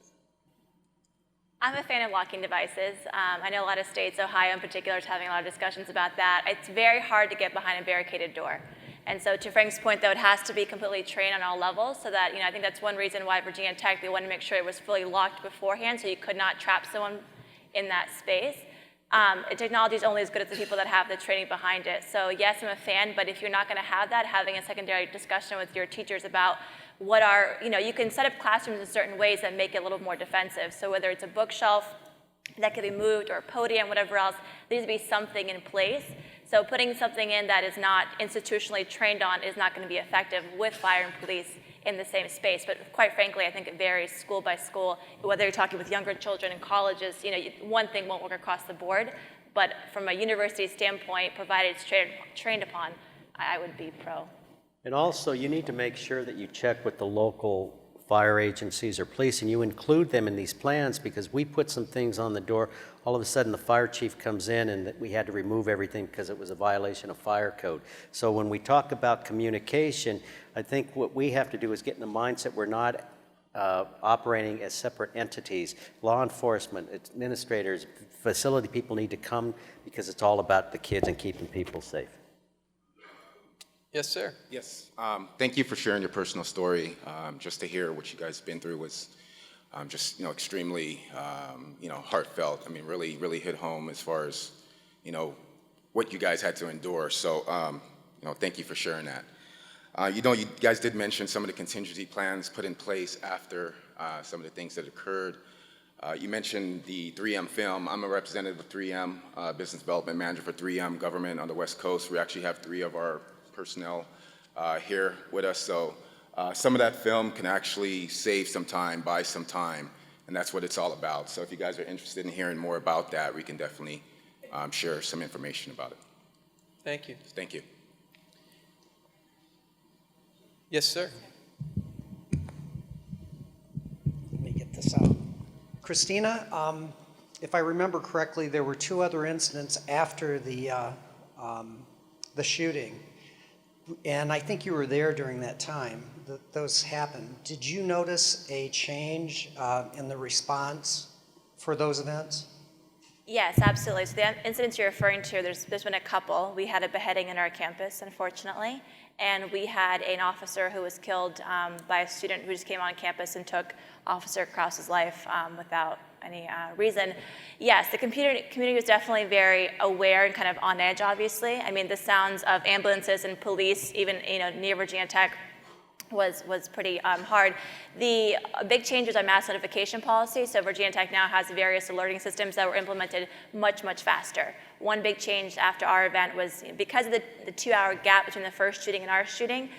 I'm a fan of locking devices. I know a lot of states, Ohio in particular, is having a lot of discussions about that. It's very hard to get behind a barricaded door. And so to Frank's point, though, it has to be completely trained on all levels, so that, I think that's one reason why Virginia Tech, they wanted to make sure it was fully locked beforehand, so you could not trap someone in that space. Technology is only as good as the people that have the training behind it. So yes, I'm a fan, but if you're not going to have that, having a secondary discussion with your teachers about what are, you can set up classrooms in certain ways that make it a little more defensive. So whether it's a bookshelf that can be moved or a podium, whatever else, there needs to be something in place. So putting something in that is not institutionally trained on is not going to be effective with fire and police in the same space. But quite frankly, I think it varies school by school, whether you're talking with younger children in colleges, one thing won't work across the board. But from a university standpoint, provided it's trained upon, I would be pro. And also, you need to make sure that you check with the local fire agencies or police, and you include them in these plans, because we put some things on the door. All of a sudden, the fire chief comes in, and we had to remove everything because it was a violation of fire code. So when we talk about communication, I think what we have to do is get in the mindset we're not operating as separate entities. Law enforcement, administrators, facility people need to come, because it's all about the kids and keeping people safe. Yes, sir. Yes. Thank you for sharing your personal story. Just to hear what you guys have been through was just extremely heartfelt. I mean, really hit home as far as what you guys had to endure. So thank you for sharing that. You guys did mention some of the contingency plans put in place after some of the things that occurred. You mentioned the 3M film. I'm a representative of 3M, business development manager for 3M government on the West Coast. We actually have 3 of our personnel here with us. So some of that film can actually save some time, buy some time, and that's what it's all about. So if you guys are interested in hearing more about that, we can definitely share some information about it. Thank you. Thank you. Yes, sir. Let me get this out. Christina, if I remember correctly, there were 2 other incidents after the shooting, and I think you were there during that time that those happened. Did you notice a change in the response for those events? Yes, absolutely. So the incidents you're referring to, there's been a couple. We had a beheading in our campus, unfortunately, and we had an officer who was killed by a student who just came on campus and took Officer Krause's life without reason. Yes, the community was definitely very aware and kind of on edge, obviously. I mean, the sounds of ambulances and police, even near Virginia Tech, was pretty hard. The big change was our mass notification policy. So Virginia Tech now has various alerting systems that were implemented much, much faster. One big change after our event was because of the 2-hour gap between the first shooting and our shooting,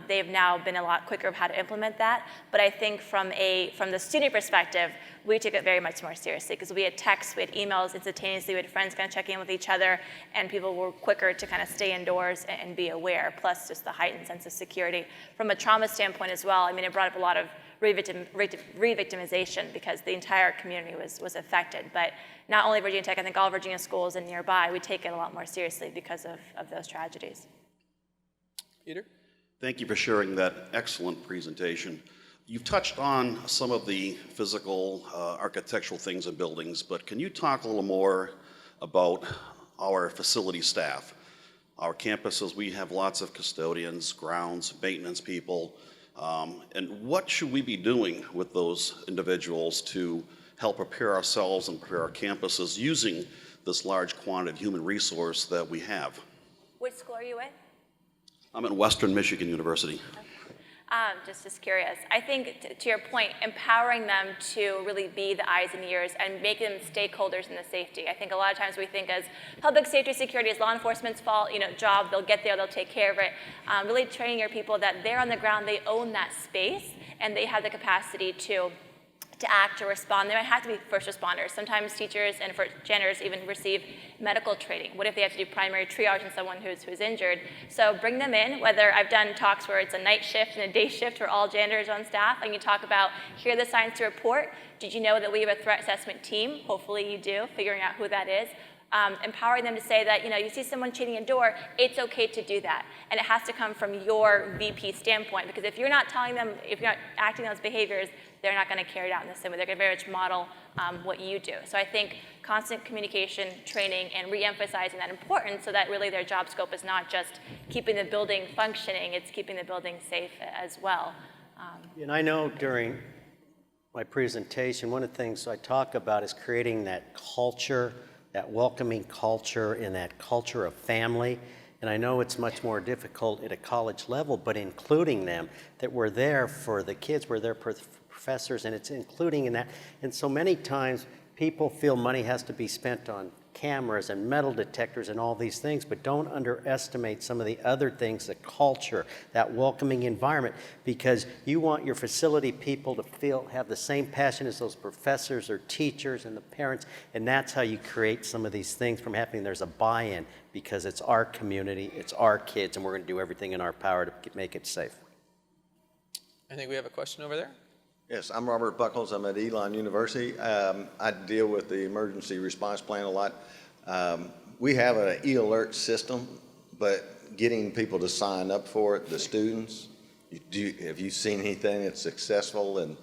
they've now been a lot quicker of how to implement that. But I think from the student perspective, we took it very much more seriously because we had texts, we had emails instantaneously, we had friends kind of checking in with each other, and people were quicker to kind of stay indoors and be aware, plus just the heightened sense of security. From a trauma standpoint as well, I mean, it brought up a lot of re-victimization because the entire community was affected. But not only Virginia Tech, I think all Virginia schools and nearby, we take it a lot more seriously because of those tragedies. Peter? Thank you for sharing that excellent presentation. You've touched on some of the physical, architectural things in buildings, but can you talk a little more about our facility staff? Our campuses, we have lots of custodians, grounds, maintenance people, and what should we be doing with those individuals to help prepare ourselves and prepare our campuses using this large quantity of human resource that we have? Which school are you at? I'm at Western Michigan University. Just curious. I think, to your point, empowering them to really be the eyes and ears and make them stakeholders in the safety. I think a lot of times we think as public safety security is law enforcement's fault, job, they'll get there, they'll take care of it. Really training your people that they're on the ground, they own that space, and they have the capacity to act or respond. They might have to be first responders. Sometimes teachers and janitors even receive medical training. What if they have to do primary triage on someone who's injured? So bring them in, whether I've done talks where it's a night shift and a day shift for all janitors on staff, and you talk about, here are the signs to report. Did you know that we have a threat assessment team? Hopefully you do, figuring out who that is. Empowering them to say that, you see someone cheating a door, it's okay to do that. And it has to come from your VP standpoint, because if you're not telling them, if you're not acting on those behaviors, they're not going to carry it out in the same way. They're going to very much model what you do. So I think constant communication, training, and re-emphasizing that importance so that really their job scope is not just keeping the building functioning, it's keeping the building safe as well. And I know during my presentation, one of the things I talk about is creating that culture, that welcoming culture and that culture of family. And I know it's much more difficult at a college level, but including them, that we're there for the kids, we're there for professors, and it's including in that. And so many times people feel money has to be spent on cameras and metal detectors and all these things, but don't underestimate some of the other things, the culture, that welcoming environment, because you want your facility people to have the same passion as those professors or teachers and the parents, and that's how you create some of these things from happening. There's a buy-in because it's our community, it's our kids, and we're going to do everything in our power to make it safe. I think we have a question over there. Yes, I'm Robert Buckles. I'm at Elon University. I deal with the emergency response plan a lot. We have an e-alert system, but getting people to sign up for it, the students, have you seen anything that's successful in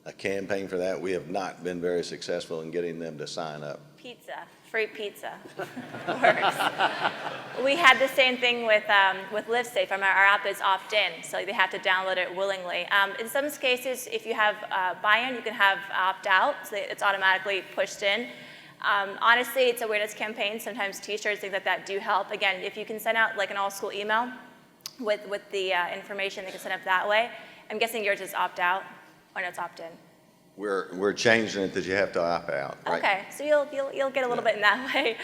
a campaign for that? We have not been very successful in getting them to sign up. Pizza, free pizza works. We had the same thing with LiveSafe. Our app is opt-in, so they have to download it willingly. In some cases, if you have buy-in, you can have opt-out, so it's automatically pushed in. Honestly, it's an awareness campaign. Sometimes teachers think that do help. Again, if you can send out like an all-school email with the information, they can send up that way. I'm guessing yours is opt-out, or no, it's opt-in. We're changing it that you have to opt out. Right? Okay, so you'll get a little bit in that way.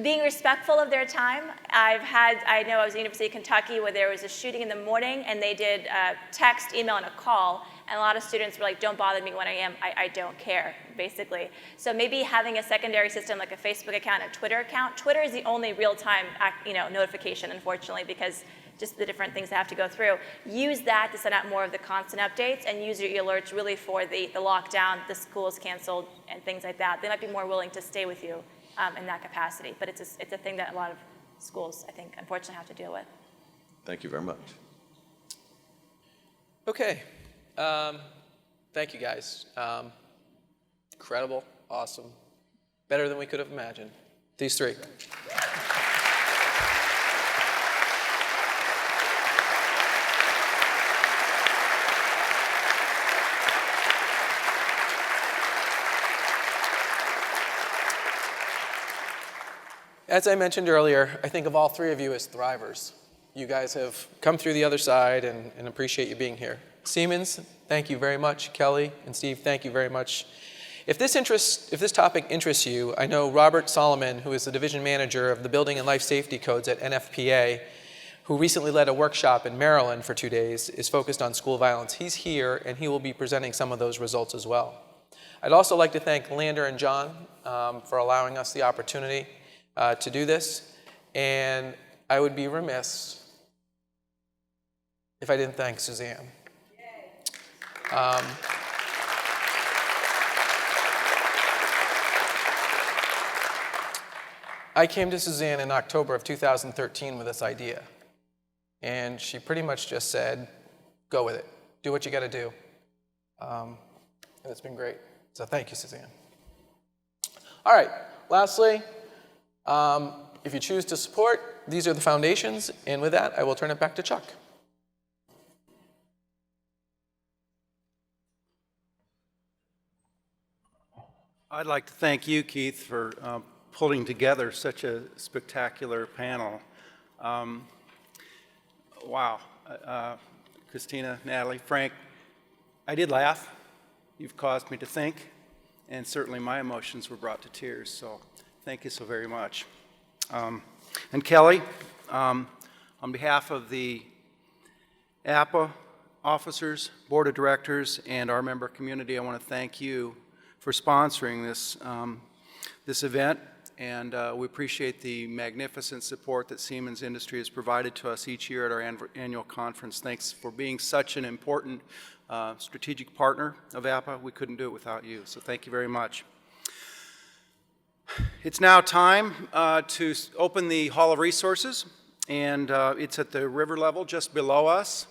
Being respectful of their time. I know I was at the University of Kentucky where there was a shooting in the morning and they did text, email, and a call. And a lot of students were like, don't bother me when I am, I don't care, basically. So maybe having a secondary system like a Facebook account, a Twitter account. Twitter is the only real-time notification, unfortunately, because just the different things that have to go through. Use that to send out more of the constant updates and use your alerts really for the lockdown, the school's canceled, and things like that. They might be more willing to stay with you in that capacity. But it's a thing that a lot of schools, I think, unfortunately have to deal with. Thank you very much. Okay. Thank you, guys. Incredible, awesome, better than we could have imagined. These three. As I mentioned earlier, I think of all three of you as thrivers. You guys have come through the other side and appreciate you being here. Siemens, thank you very much. Kelly and Steve, thank you very much. If this topic interests you, I know Robert Solomon, who is the division manager of the Building and Life Safety Codes at NFPA, who recently led a workshop in Maryland for 2 days, is focused on school violence. He's here, and he will be presenting some of those results as well. I'd also like to thank Lander and John for allowing us the opportunity to do this, and I would be remiss if I didn't thank Suzanne. I came to Suzanne in October of 2013 with this idea, and she pretty much just said, go with it, do what you got to do, and it's been great. So thank you, Suzanne. All right, lastly, if you choose to support, these are the foundations, and with that, I will turn it back to Chuck. I'd like to thank you, Keith, for pulling together such a spectacular panel. Wow. Kristina, Natalie, Frank, I did laugh. You've caused me to think, and certainly my emotions were brought to tears, so thank you so very much. And Kelly, on behalf of the APPA officers, board of directors, and our member community, I want to thank you for sponsoring this event, and we appreciate the magnificent support that Siemens Industry has provided to us each year at our annual conference. Thanks for being such an important strategic partner of APPA. We couldn't do it without you, so thank you very much. It's now time to open the Hall of Resources, and it's at the river level just below us.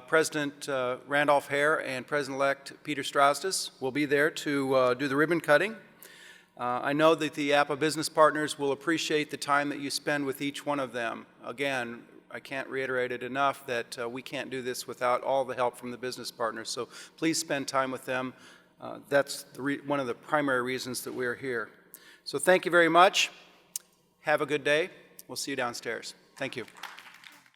President Randolph Hare and President-elect Peter Straustis will be there to do the ribbon cutting. I know that the APPA business partners will appreciate the time that you spend with each one of them. Again, I can't reiterate it enough that we can't do this without all the help from the business partners, so please spend time with them. That's one of the primary reasons that we're here. So thank you very much. Have a good day. We'll see you downstairs. Thank you.